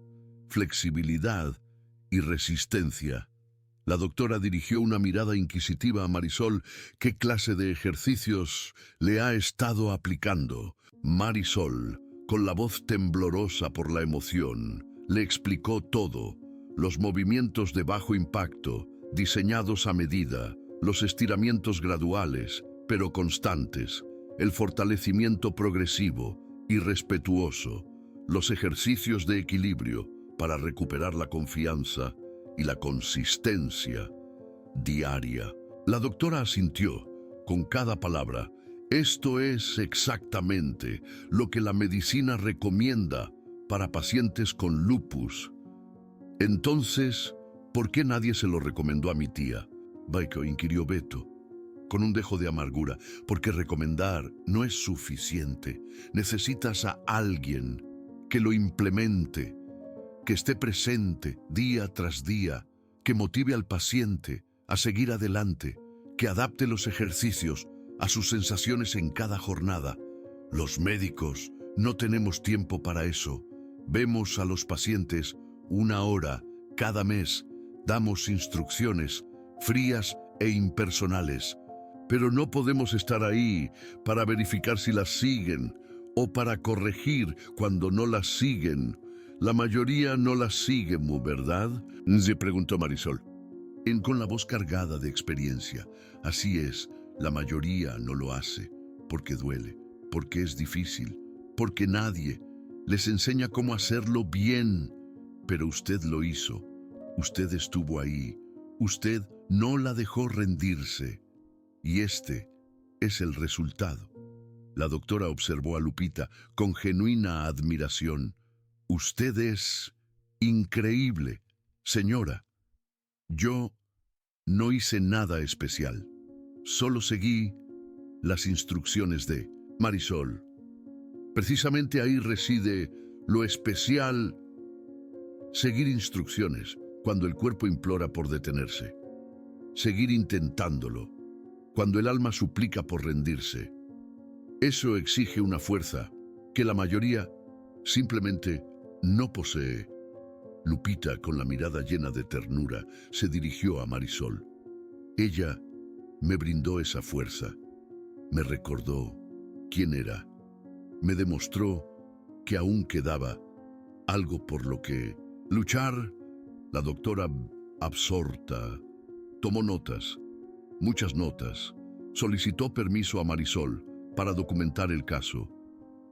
flexibilidad y resistencia. La doctora dirigió una mirada inquisitiva a Marisol. ¿Qué clase de ejercicios le ha estado aplicando? Marisol, con la voz temblorosa por la emoción, le explicó todo: los movimientos de bajo impacto, diseñados a medida, los estiramientos graduales, pero constantes, el fortalecimiento progresivo y respetuoso, los ejercicios de equilibrio para recuperar la confianza y la consistencia diaria. La doctora asintió con cada palabra. Esto es exactamente lo que la medicina recomienda para pacientes con lupus. Entonces, ¿por qué nadie se lo recomendó a mi tía? Baiko, inquirió Beto, con un dejo de amargura. Porque recomendar no es suficiente. Necesitas a alguien que lo implemente, que esté presente día tras día, que motive al paciente a seguir adelante, que adapte los ejercicios a sus sensaciones en cada jornada. Los médicos no tenemos tiempo para eso. Vemos a los pacientes 1 hora cada mes, damos instrucciones frías e impersonales, pero no podemos estar ahí para verificar si las siguen o para corregir cuando no las siguen. La mayoría no las sigue, ¿verdad?, se preguntó Marisol, con la voz cargada de experiencia. Así es, la mayoría no lo hace, porque duele, porque es difícil, porque nadie les enseña cómo hacerlo bien. Pero usted lo hizo, usted estuvo ahí, usted no la dejó rendirse, y este es el resultado. La doctora observó a Lupita con genuina admiración. Usted es increíble, señora. Yo no hice nada especial, solo seguí las instrucciones de Marisol. Precisamente ahí reside lo especial: seguir instrucciones cuando el cuerpo implora por detenerse, seguir intentándolo cuando el alma suplica por rendirse. Eso exige una fuerza que la mayoría simplemente no posee. Lupita, con la mirada llena de ternura, se dirigió a Marisol. Ella me brindó esa fuerza, me recordó quién era, me demostró que aún quedaba algo por lo que luchar. La doctora, absorta, tomó notas, muchas notas. Solicitó permiso a Marisol para documentar el caso.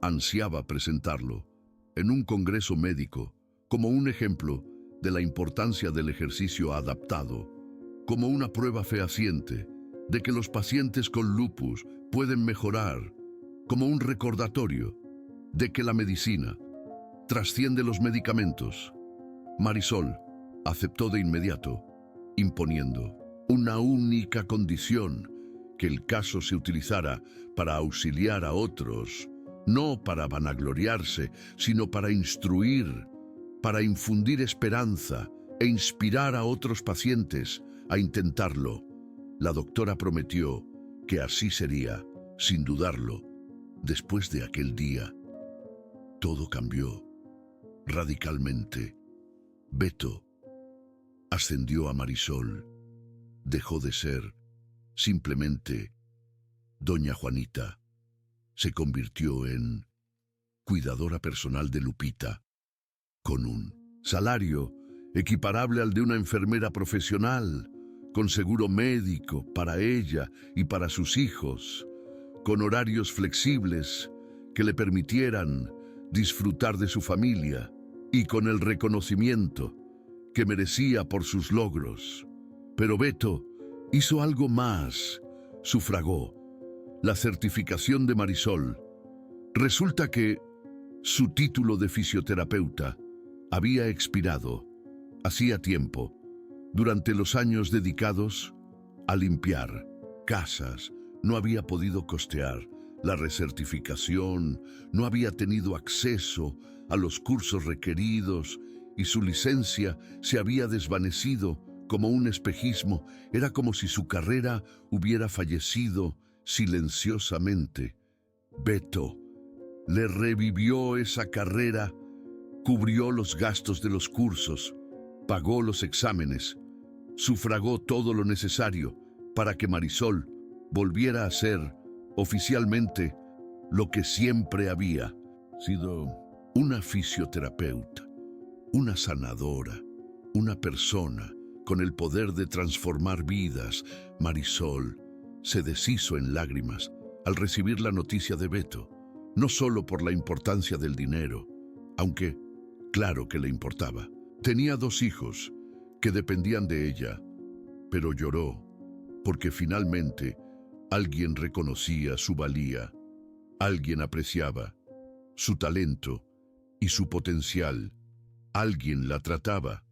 Ansiaba presentarlo en un congreso médico como un ejemplo de la importancia del ejercicio adaptado, como una prueba fehaciente de que los pacientes con lupus pueden mejorar, como un recordatorio de que la medicina trasciende los medicamentos. Marisol aceptó de inmediato, imponiendo una única condición: que el caso se utilizara para auxiliar a otros, no para vanagloriarse, sino para instruir, para infundir esperanza e inspirar a otros pacientes a intentarlo. La doctora prometió que así sería, sin dudarlo. Después de aquel día, todo cambió radicalmente. Beto ascendió a Marisol. Dejó de ser simplemente Doña Juanita. Se convirtió en cuidadora personal de Lupita, con un salario equiparable al de una enfermera profesional, con seguro médico para ella y para sus hijos, con horarios flexibles que le permitieran disfrutar de su familia y con el reconocimiento que merecía por sus logros. Pero Beto hizo algo más. Sufragó la certificación de Marisol. Resulta que su título de fisioterapeuta había expirado hacía tiempo, durante los años dedicados a limpiar casas. No había podido costear la recertificación, no había tenido acceso a los cursos requeridos y su licencia se había desvanecido como un espejismo. Era como si su carrera hubiera fallecido silenciosamente. Beto le revivió esa carrera, cubrió los gastos de los cursos, pagó los exámenes, sufragó todo lo necesario para que Marisol volviera a ser oficialmente lo que siempre había sido: una fisioterapeuta, una sanadora, una persona con el poder de transformar vidas. Marisol se deshizo en lágrimas al recibir la noticia de Beto, no solo por la importancia del dinero, aunque claro que le importaba. Tenía 2 hijos que dependían de ella, pero lloró porque finalmente alguien reconocía su valía, alguien apreciaba su talento y su potencial, alguien la trataba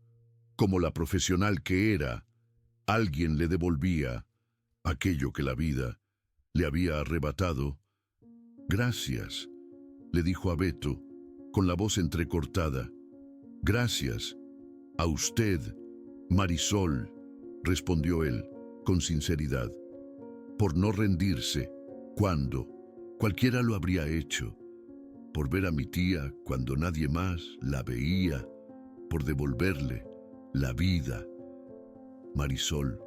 como la profesional que era, alguien le devolvía aquello que la vida le había arrebatado. Gracias, le dijo a Beto con la voz entrecortada. Gracias a usted, Marisol, respondió él con sinceridad, por no rendirse cuando cualquiera lo habría hecho, por ver a mi tía cuando nadie más la veía, por devolverle la vida. Marisol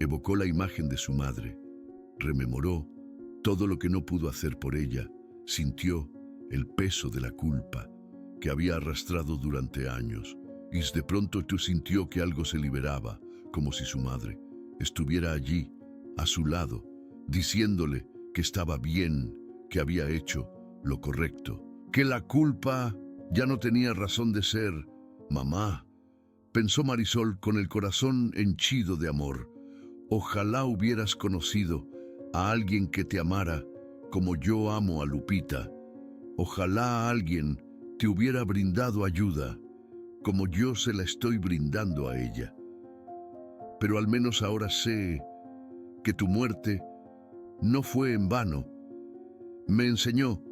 evocó la imagen de su madre, rememoró todo lo que no pudo hacer por ella, sintió el peso de la culpa que había arrastrado durante años, y de pronto sintió que algo se liberaba, como si su madre estuviera allí, a su lado, diciéndole que estaba bien, que había hecho lo correcto, que la culpa ya no tenía razón de ser. Mamá, pensó Marisol con el corazón henchido de amor, ojalá hubieras conocido a alguien que te amara como yo amo a Lupita. Ojalá alguien te hubiera brindado ayuda como yo se la estoy brindando a ella. Pero al menos ahora sé que tu muerte no fue en vano. Me enseñó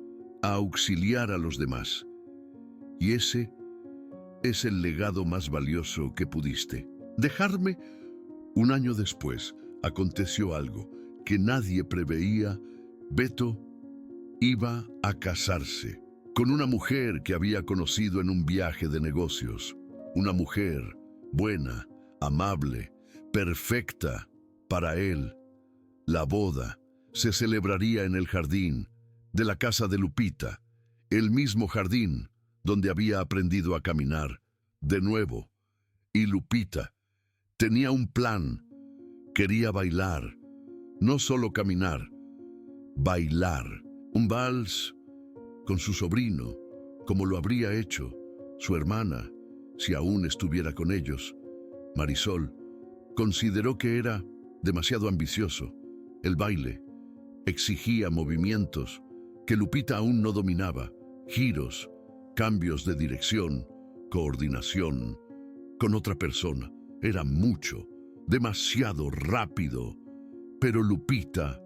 a auxiliar a los demás. Y ese es el legado más valioso que pudiste dejarme. 1 año después, aconteció algo que nadie preveía. Beto iba a casarse con una mujer que había conocido en un viaje de negocios. Una mujer buena, amable, perfecta para él. La boda se celebraría en el jardín de la casa de Lupita, el mismo jardín donde había aprendido a caminar de nuevo. Y Lupita tenía un plan. Quería bailar, no solo caminar, bailar. Un vals con su sobrino, como lo habría hecho su hermana si aún estuviera con ellos. Marisol consideró que era demasiado ambicioso. El baile exigía movimientos que Lupita aún no dominaba, giros, cambios de dirección, coordinación con otra persona. Era mucho, demasiado rápido, pero Lupita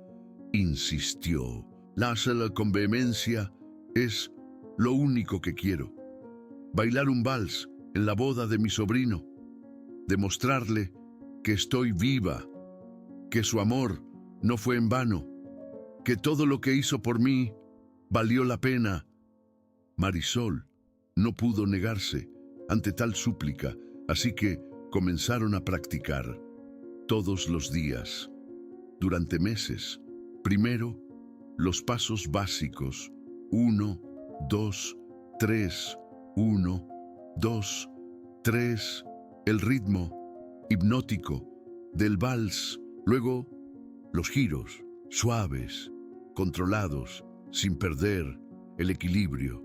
insistió. La con vehemencia: es lo único que quiero. Bailar un vals en la boda de mi sobrino. Demostrarle que estoy viva, que su amor no fue en vano, que todo lo que hizo por mí valió la pena. Marisol no pudo negarse ante tal súplica, así que comenzaron a practicar todos los días, durante meses. Primero, los pasos básicos: 1, 2, 3, 1, 2, 3, el ritmo hipnótico del vals. Luego, los giros suaves, controlados, sin perder el equilibrio.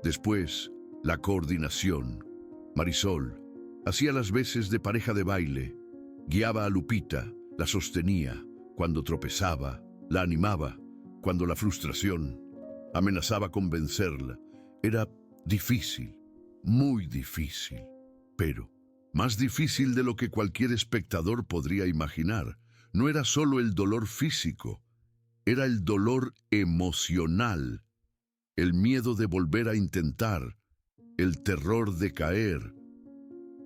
Después, la coordinación. Marisol hacía las veces de pareja de baile, guiaba a Lupita, la sostenía cuando tropezaba, la animaba cuando la frustración amenazaba con vencerla. Era difícil, muy difícil, pero más difícil de lo que cualquier espectador podría imaginar. No era solo el dolor físico, era el dolor emocional, el miedo de volver a intentar, el terror de caer,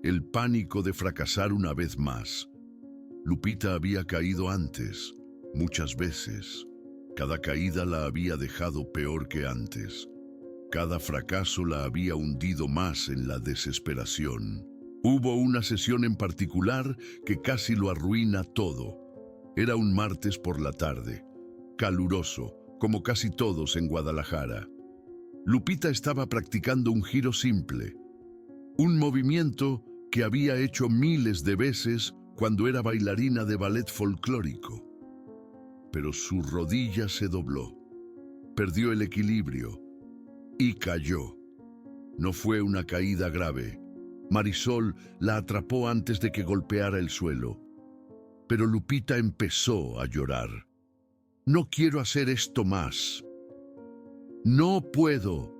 el pánico de fracasar una vez más. Lupita había caído antes, muchas veces, Cada caída la había dejado peor que antes. Cada fracaso la había hundido más en la desesperación. Hubo una sesión en particular que casi lo arruina todo. Era un martes por la tarde, caluroso, como casi todos en Guadalajara. Lupita estaba practicando un giro simple, un movimiento que había hecho miles de veces cuando era bailarina de ballet folclórico. Pero su rodilla se dobló, perdió el equilibrio y cayó. No fue una caída grave. Marisol la atrapó antes de que golpeara el suelo. Pero Lupita empezó a llorar. No quiero hacer esto más. No puedo.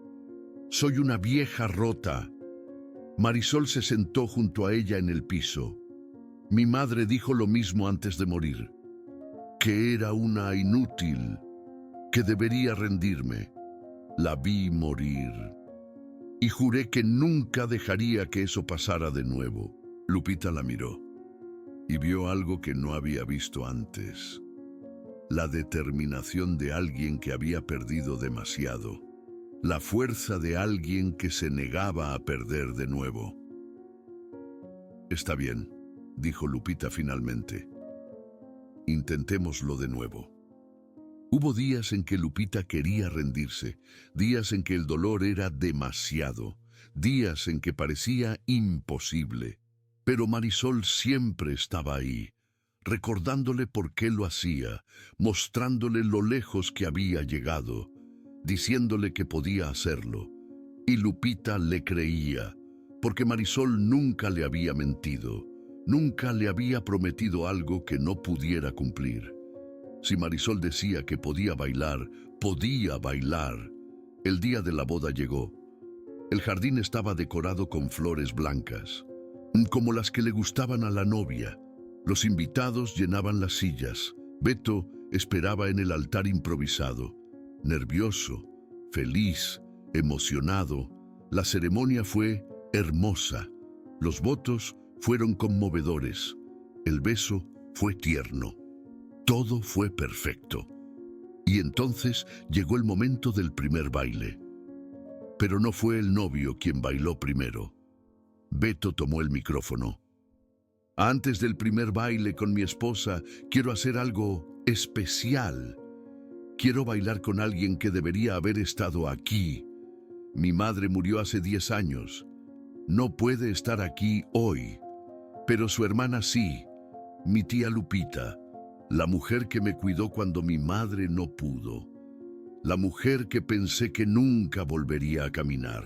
Soy una vieja rota. Marisol se sentó junto a ella en el piso. Mi madre dijo lo mismo antes de morir, que era una inútil, que debería rendirme. La vi morir y juré que nunca dejaría que eso pasara de nuevo. Lupita la miró y vio algo que no había visto antes. La determinación de alguien que había perdido demasiado. La fuerza de alguien que se negaba a perder de nuevo. Está bien, dijo Lupita finalmente. Intentémoslo de nuevo. Hubo días en que Lupita quería rendirse, días en que el dolor era demasiado, días en que parecía imposible. Pero Marisol siempre estaba ahí, recordándole por qué lo hacía, mostrándole lo lejos que había llegado, diciéndole que podía hacerlo. Y Lupita le creía, porque Marisol nunca le había mentido, nunca le había prometido algo que no pudiera cumplir. Si Marisol decía que podía bailar, podía bailar. El día de la boda llegó. El jardín estaba decorado con flores blancas, como las que le gustaban a la novia. Los invitados llenaban las sillas. Beto esperaba en el altar improvisado, nervioso, feliz, emocionado. La ceremonia fue hermosa. Los votos fueron conmovedores. El beso fue tierno. Todo fue perfecto. Y entonces llegó el momento del primer baile. Pero no fue el novio quien bailó primero. Beto tomó el micrófono. Antes del primer baile con mi esposa, quiero hacer algo especial. Quiero bailar con alguien que debería haber estado aquí. Mi madre murió hace 10 años. No puede estar aquí hoy. Pero su hermana sí, mi tía Lupita. La mujer que me cuidó cuando mi madre no pudo. La mujer que pensé que nunca volvería a caminar.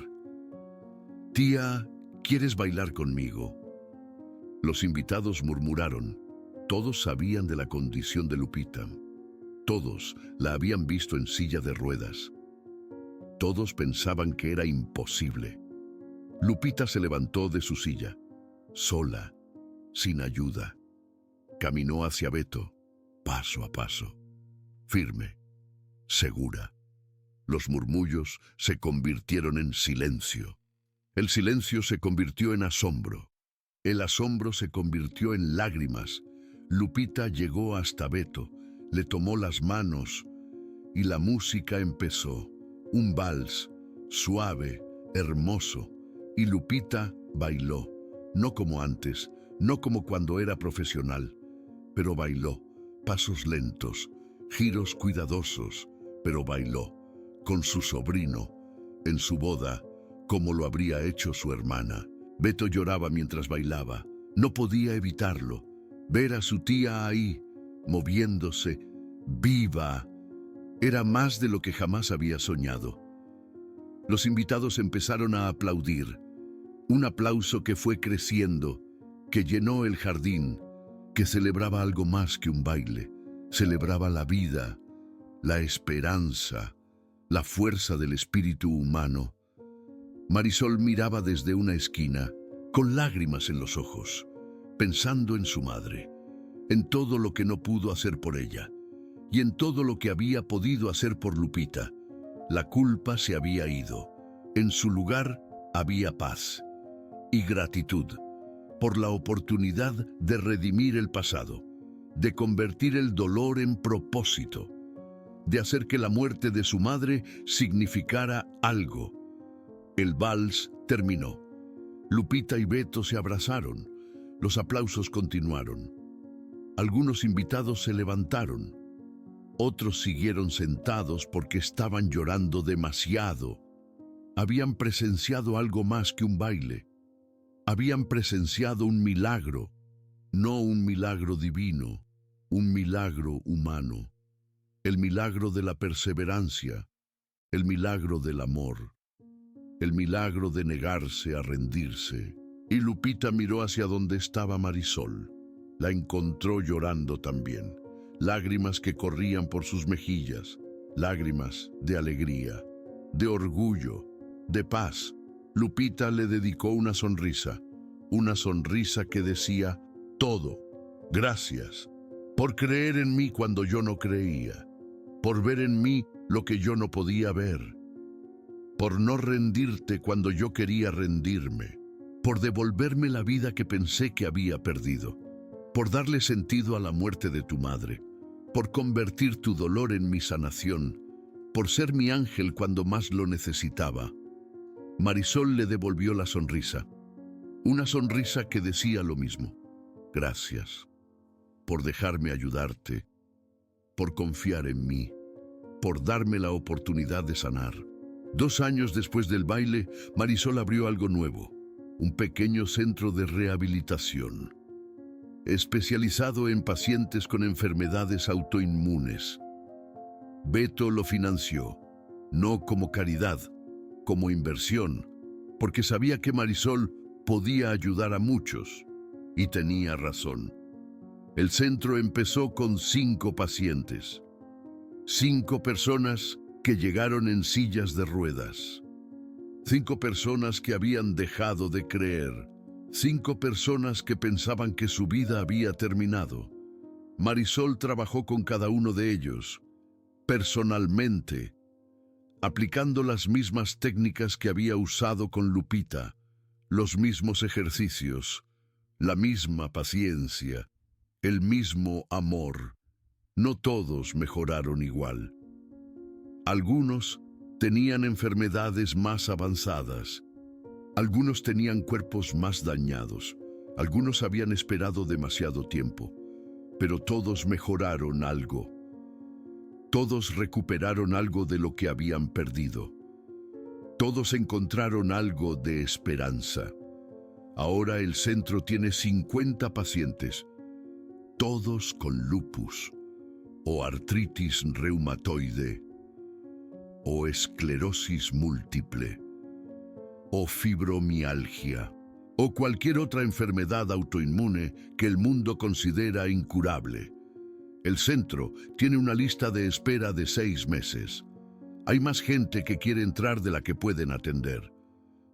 Tía, ¿quieres bailar conmigo? Los invitados murmuraron. Todos sabían de la condición de Lupita. Todos la habían visto en silla de ruedas. Todos pensaban que era imposible. Lupita se levantó de su silla, sola, sin ayuda. Caminó hacia Beto. Paso a paso, firme, segura. Los murmullos se convirtieron en silencio. El silencio se convirtió en asombro. El asombro se convirtió en lágrimas. Lupita llegó hasta Beto, le tomó las manos y la música empezó. Un vals, suave, hermoso. Y Lupita bailó, no como antes, no como cuando era profesional, pero bailó. Pasos lentos, giros cuidadosos, pero bailó, con su sobrino, en su boda, como lo habría hecho su hermana. Beto lloraba mientras bailaba. No podía evitarlo. Ver a su tía ahí, moviéndose, viva, era más de lo que jamás había soñado. Los invitados empezaron a aplaudir. Un aplauso que fue creciendo, que llenó el jardín, que celebraba algo más que un baile. Celebraba la vida, la esperanza, la fuerza del espíritu humano. Marisol miraba desde una esquina, con lágrimas en los ojos, pensando en su madre, en todo lo que no pudo hacer por ella, y en todo lo que había podido hacer por Lupita. La culpa se había ido. En su lugar había paz y gratitud por la oportunidad de redimir el pasado, de convertir el dolor en propósito, de hacer que la muerte de su madre significara algo. El vals terminó. Lupita y Beto se abrazaron. Los aplausos continuaron. Algunos invitados se levantaron. Otros siguieron sentados porque estaban llorando demasiado. Habían presenciado algo más que un baile. Habían presenciado un milagro, no un milagro divino, un milagro humano. El milagro de la perseverancia, el milagro del amor, el milagro de negarse a rendirse. Y Lupita miró hacia donde estaba Marisol. La encontró llorando también. Lágrimas que corrían por sus mejillas, lágrimas de alegría, de orgullo, de paz. Lupita le dedicó una sonrisa que decía todo. Gracias por creer en mí cuando yo no creía, por ver en mí lo que yo no podía ver, por no rendirte cuando yo quería rendirme, por devolverme la vida que pensé que había perdido, por darle sentido a la muerte de tu madre, por convertir tu dolor en mi sanación, por ser mi ángel cuando más lo necesitaba. Marisol le devolvió la sonrisa, una sonrisa que decía lo mismo. Gracias por dejarme ayudarte, por confiar en mí, por darme la oportunidad de sanar. 2 años después del baile, Marisol abrió algo nuevo, un pequeño centro de rehabilitación, especializado en pacientes con enfermedades autoinmunes. Beto lo financió, no como caridad, como inversión, porque sabía que Marisol podía ayudar a muchos, y tenía razón. El centro empezó con 5 pacientes, 5 personas que llegaron en sillas de ruedas, 5 personas que habían dejado de creer, 5 personas que pensaban que su vida había terminado. Marisol trabajó con cada uno de ellos, personalmente, aplicando las mismas técnicas que había usado con Lupita, los mismos ejercicios, la misma paciencia, el mismo amor. No todos mejoraron igual. Algunos tenían enfermedades más avanzadas. Algunos tenían cuerpos más dañados. Algunos habían esperado demasiado tiempo. Pero todos mejoraron algo. Todos recuperaron algo de lo que habían perdido. Todos encontraron algo de esperanza. Ahora el centro tiene 50 pacientes, todos con lupus, o artritis reumatoide, o esclerosis múltiple, o fibromialgia, o cualquier otra enfermedad autoinmune que el mundo considera incurable. El centro tiene una lista de espera de 6 meses. Hay más gente que quiere entrar de la que pueden atender.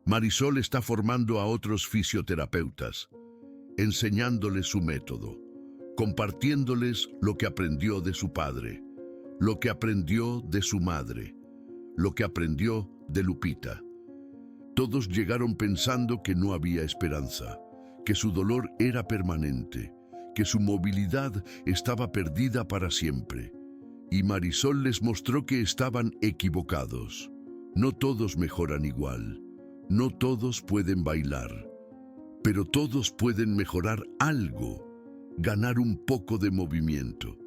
Marisol está formando a otros fisioterapeutas, enseñándoles su método, compartiéndoles lo que aprendió de su padre, lo que aprendió de su madre, lo que aprendió de Lupita. Todos llegaron pensando que no había esperanza, que su dolor era permanente, que su movilidad estaba perdida para siempre. Y Marisol les mostró que estaban equivocados. No todos mejoran igual, no todos pueden bailar, pero todos pueden mejorar algo, ganar un poco de movimiento,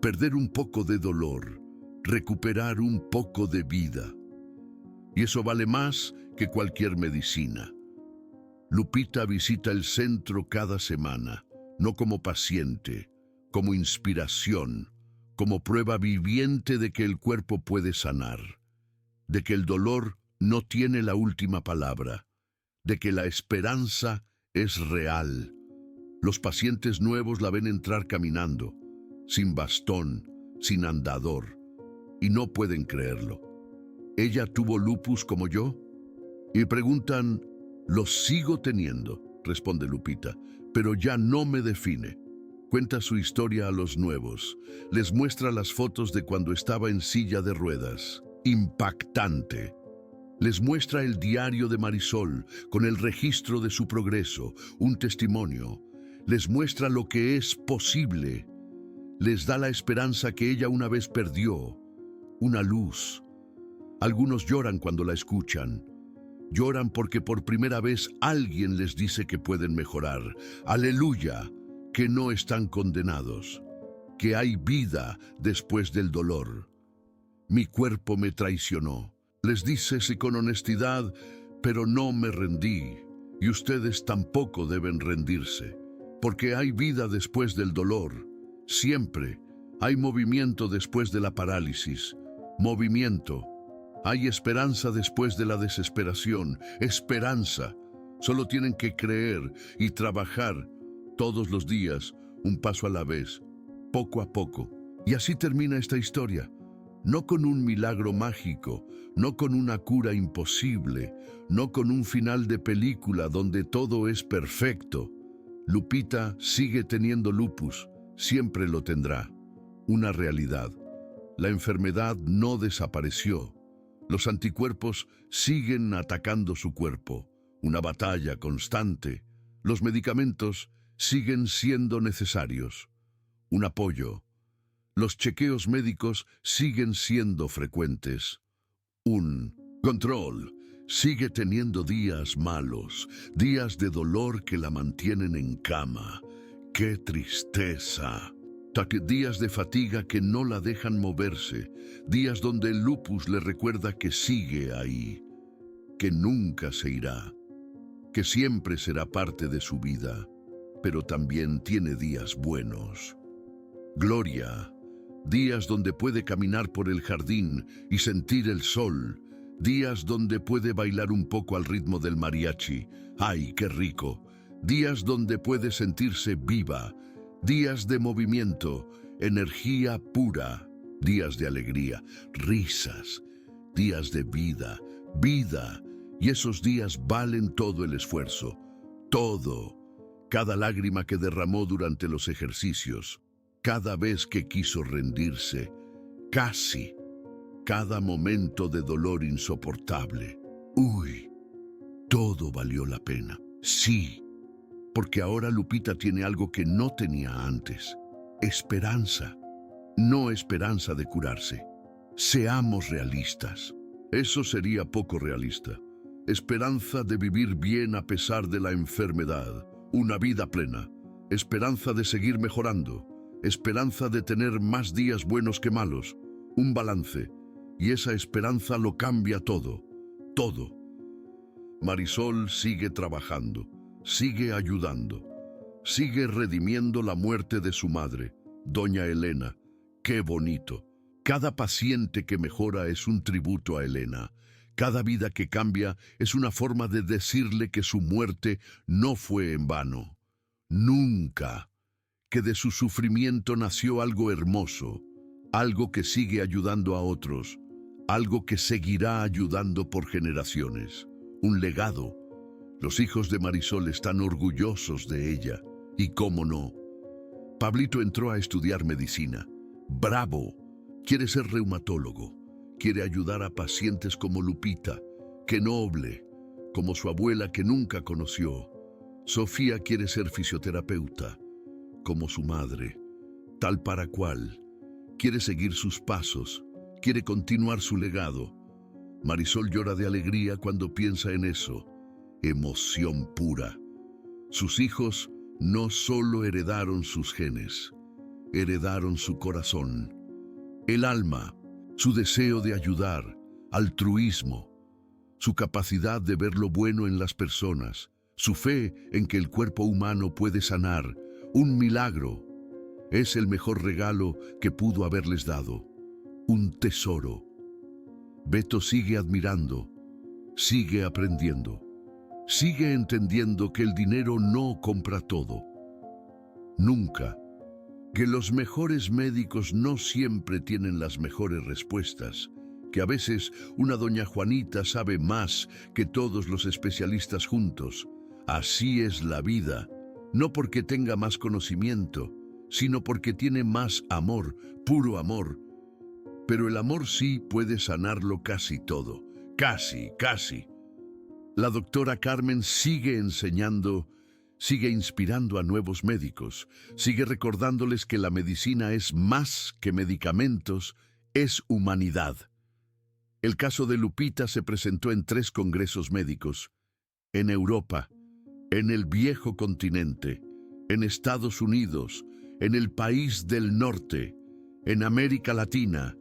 perder un poco de dolor, recuperar un poco de vida. Y eso vale más que cualquier medicina. Lupita visita el centro cada semana, no como paciente, como inspiración, como prueba viviente de que el cuerpo puede sanar, de que el dolor no tiene la última palabra, de que la esperanza es real. Los pacientes nuevos la ven entrar caminando, sin bastón, sin andador, y no pueden creerlo. ¿Ella tuvo lupus como yo? Y preguntan, lo sigo teniendo, responde Lupita, pero ya no me define. Cuenta su historia a los nuevos, les muestra las fotos de cuando estaba en silla de ruedas. Impactante. Les muestra el diario de Marisol con el registro de su progreso, un testimonio. Les muestra lo que es posible. Les da la esperanza que ella una vez perdió. una luz. Algunos lloran cuando la escuchan. Lloran porque por primera vez alguien les dice que pueden mejorar. Aleluya, que no están condenados, que hay vida después del dolor. Mi cuerpo me traicionó. Les dices con honestidad, pero no me rendí. Y ustedes tampoco deben rendirse, porque hay vida después del dolor. Siempre hay movimiento después de la parálisis. Movimiento. Hay esperanza después de la desesperación. Esperanza. Solo tienen que creer y trabajar todos los días, un paso a la vez, poco a poco. Y así termina esta historia. No con un milagro mágico, no con una cura imposible, no con un final de película donde todo es perfecto. Lupita sigue teniendo lupus, siempre lo tendrá. Una realidad. La enfermedad no desapareció. Los anticuerpos siguen atacando su cuerpo. Una batalla constante. Los medicamentos siguen siendo necesarios. Un apoyo. Los chequeos médicos siguen siendo frecuentes. Un control. Sigue teniendo días malos, días de dolor que la mantienen en cama. ¡Qué tristeza! Días de fatiga que no la dejan moverse, días donde el lupus le recuerda que sigue ahí, que nunca se irá, que siempre será parte de su vida, pero también tiene días buenos. Gloria, días donde puede caminar por el jardín y sentir el sol, días donde puede bailar un poco al ritmo del mariachi. ¡Ay, qué rico! Días donde puede sentirse viva, días de movimiento, energía pura, días de alegría, risas, días de vida, vida. Y esos días valen todo el esfuerzo, todo. Cada lágrima que derramó durante los ejercicios, cada vez que quiso rendirse, casi, cada momento de dolor insoportable. ¡Uy! Todo valió la pena. Sí, porque ahora Lupita tiene algo que no tenía antes. Esperanza. No esperanza de curarse. Seamos realistas. Eso sería poco realista. Esperanza de vivir bien a pesar de la enfermedad. Una vida plena. Esperanza de seguir mejorando. Esperanza de tener más días buenos que malos. Un balance. Y esa esperanza lo cambia todo. Todo. Marisol sigue trabajando. Sigue ayudando. Sigue redimiendo la muerte de su madre, doña Elena. ¡Qué bonito! Cada paciente que mejora es un tributo a Elena. Cada vida que cambia es una forma de decirle que su muerte no fue en vano. Nunca. Que de su sufrimiento nació algo hermoso, algo que sigue ayudando a otros, algo que seguirá ayudando por generaciones. Un legado. Los hijos de Marisol están orgullosos de ella. Y cómo no. Pablito entró a estudiar medicina. ¡Bravo! Quiere ser reumatólogo. Quiere ayudar a pacientes como Lupita. ¡Qué noble! Como su abuela que nunca conoció. Sofía quiere ser fisioterapeuta. Como su madre. Tal para cual. Quiere seguir sus pasos. Quiere continuar su legado. Marisol llora de alegría cuando piensa en eso. Emoción pura. Sus hijos no solo heredaron sus genes, heredaron su corazón, el alma, su deseo de ayudar, altruismo, su capacidad de ver lo bueno en las personas, su fe en que el cuerpo humano puede sanar, un milagro. Es el mejor regalo que pudo haberles dado, un tesoro. Beto sigue admirando, sigue aprendiendo. Sigue entendiendo que el dinero no compra todo. Nunca. Que los mejores médicos no siempre tienen las mejores respuestas. Que a veces una doña Juanita sabe más que todos los especialistas juntos. Así es la vida. No porque tenga más conocimiento, sino porque tiene más amor, puro amor. Pero el amor sí puede sanarlo casi todo. Casi, casi. La doctora Carmen sigue enseñando, sigue inspirando a nuevos médicos, sigue recordándoles que la medicina es más que medicamentos, es humanidad. El caso de Lupita se presentó en 3 congresos médicos, en Europa, en el viejo continente, en Estados Unidos, en el país del norte, en América Latina,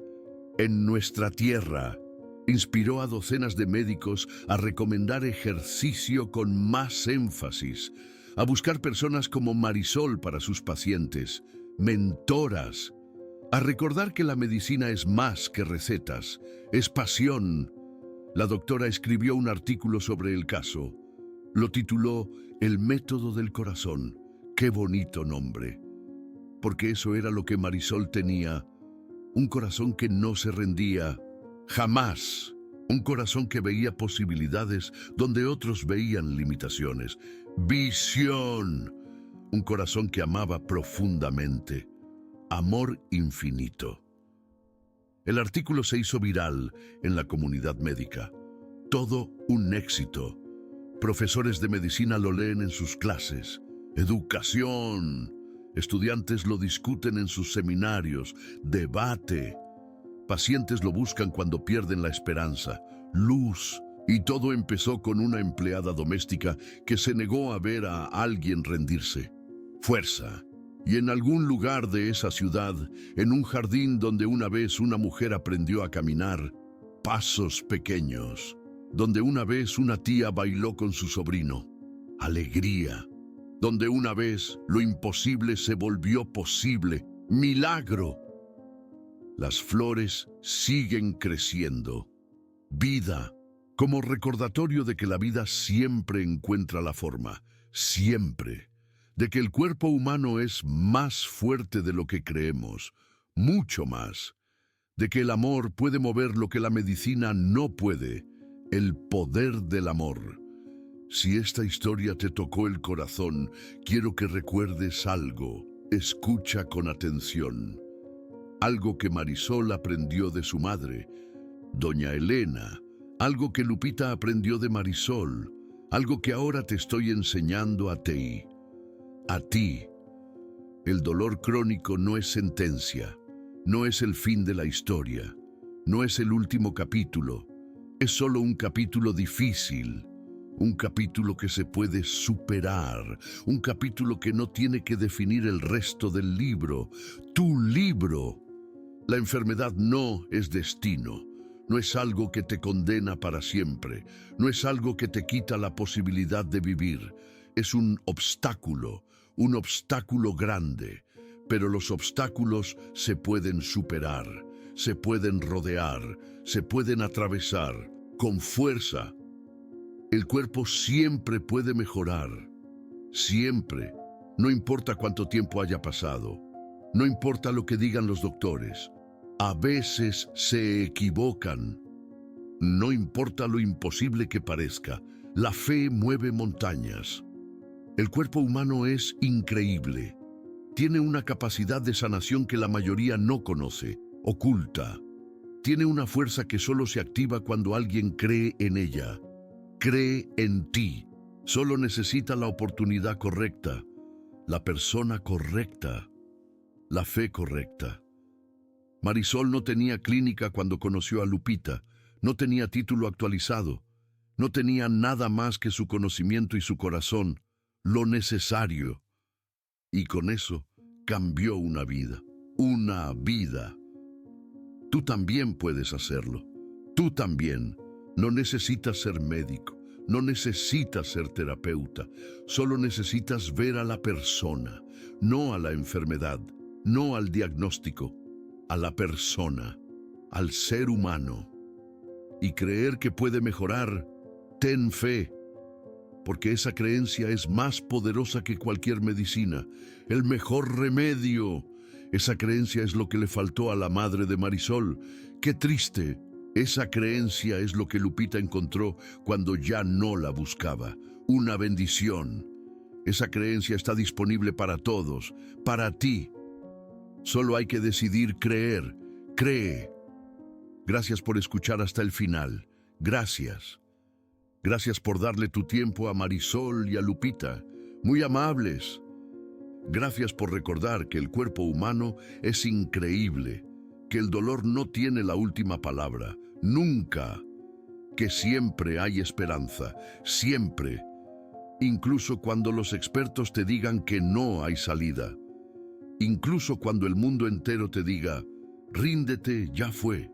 en nuestra tierra. Inspiró a docenas de médicos a recomendar ejercicio con más énfasis, a buscar personas como Marisol para sus pacientes, mentoras, a recordar que la medicina es más que recetas, es pasión. La doctora escribió un artículo sobre el caso. Lo tituló El método del corazón. ¡Qué bonito nombre! Porque eso era lo que Marisol tenía. Un corazón que no se rendía, jamás. Un corazón que veía posibilidades donde otros veían limitaciones. Visión. Un corazón que amaba profundamente. Amor infinito. El artículo se hizo viral en la comunidad médica. Todo un éxito. Profesores de medicina lo leen en sus clases. Educación. Estudiantes lo discuten en sus seminarios. Debate. Pacientes lo buscan cuando pierden la esperanza. Luz. Y todo empezó con una empleada doméstica que se negó a ver a alguien rendirse. Fuerza. Y en algún lugar de esa ciudad, en un jardín donde una vez una mujer aprendió a caminar, pasos pequeños, donde una vez una tía bailó con su sobrino, alegría, donde una vez lo imposible se volvió posible, milagro. Las flores siguen creciendo, vida, como recordatorio de que la vida siempre encuentra la forma, siempre. De que el cuerpo humano es más fuerte de lo que creemos, mucho más. De que el amor puede mover lo que la medicina no puede, el poder del amor. Si esta historia te tocó el corazón, quiero que recuerdes algo. Escucha con atención. Algo que Marisol aprendió de su madre, doña Elena. Algo que Lupita aprendió de Marisol. Algo que ahora te estoy enseñando a ti. A ti. El dolor crónico no es sentencia, no es el fin de la historia, no es el último capítulo, es solo un capítulo difícil, un capítulo que se puede superar, un capítulo que no tiene que definir el resto del libro, tu libro. La enfermedad no es destino, no es algo que te condena para siempre, no es algo que te quita la posibilidad de vivir, es un obstáculo grande, pero los obstáculos se pueden superar, se pueden rodear, se pueden atravesar con fuerza. El cuerpo siempre puede mejorar, siempre, no importa cuánto tiempo haya pasado, no importa lo que digan los doctores, a veces se equivocan, no importa lo imposible que parezca, la fe mueve montañas. El cuerpo humano es increíble. Tiene una capacidad de sanación que la mayoría no conoce, oculta. Tiene una fuerza que solo se activa cuando alguien cree en ella. Cree en ti. Solo necesita la oportunidad correcta, la persona correcta, la fe correcta. Marisol no tenía clínica cuando conoció a Lupita, no tenía título actualizado, no tenía nada más que su conocimiento y su corazón, lo necesario. Y con eso cambió una vida, una vida. Tú también puedes hacerlo. Tú también. No necesitas ser médico, no necesitas ser terapeuta, solo necesitas ver a la persona, no a la enfermedad, no al diagnóstico, a la persona, al ser humano. Y creer que puede mejorar, ten fe. Porque esa creencia es más poderosa que cualquier medicina, el mejor remedio. Esa creencia es lo que le faltó a la madre de Marisol. ¡Qué triste! Esa creencia es lo que Lupita encontró cuando ya no la buscaba. Una bendición. Esa creencia está disponible para todos, para ti. Solo hay que decidir creer. Cree. Gracias por escuchar hasta el final. Gracias. Gracias por darle tu tiempo a Marisol y a Lupita, muy amables. Gracias por recordar que el cuerpo humano es increíble, que el dolor no tiene la última palabra, nunca, que siempre hay esperanza, siempre, incluso cuando los expertos te digan que no hay salida, incluso cuando el mundo entero te diga, ríndete, ya fue,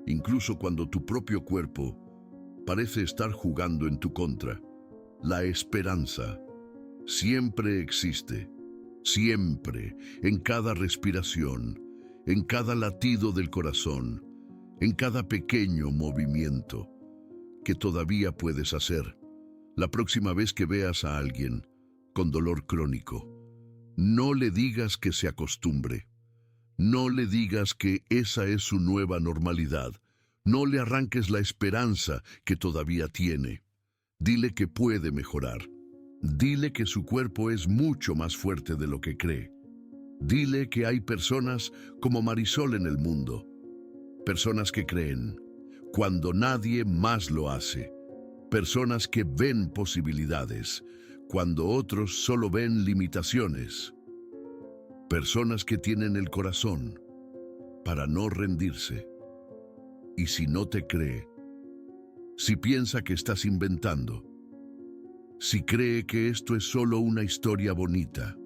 incluso cuando tu propio cuerpo parece estar jugando en tu contra. La esperanza siempre existe, siempre, en cada respiración, en cada latido del corazón, en cada pequeño movimiento que todavía puedes hacer. La próxima vez que veas a alguien con dolor crónico, no le digas que se acostumbre, no le digas que esa es su nueva normalidad, no le arranques la esperanza que todavía tiene. Dile que puede mejorar. Dile que su cuerpo es mucho más fuerte de lo que cree. Dile que hay personas como Marisol en el mundo, personas que creen cuando nadie más lo hace, personas que ven posibilidades cuando otros solo ven limitaciones, personas que tienen el corazón para no rendirse. Y si no te cree, si piensa que estás inventando, si cree que esto es solo una historia bonita,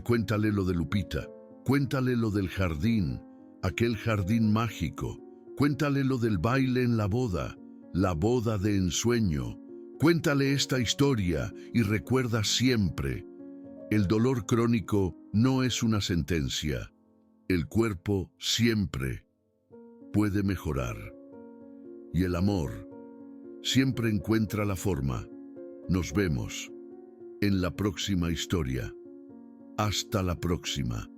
cuéntale lo de Lupita, cuéntale lo del jardín, aquel jardín mágico, cuéntale lo del baile en la boda de ensueño, cuéntale esta historia y recuerda siempre, el dolor crónico no es una sentencia, el cuerpo siempre puede mejorar y el amor siempre encuentra la forma. Nos vemos en la próxima historia. Hasta la próxima.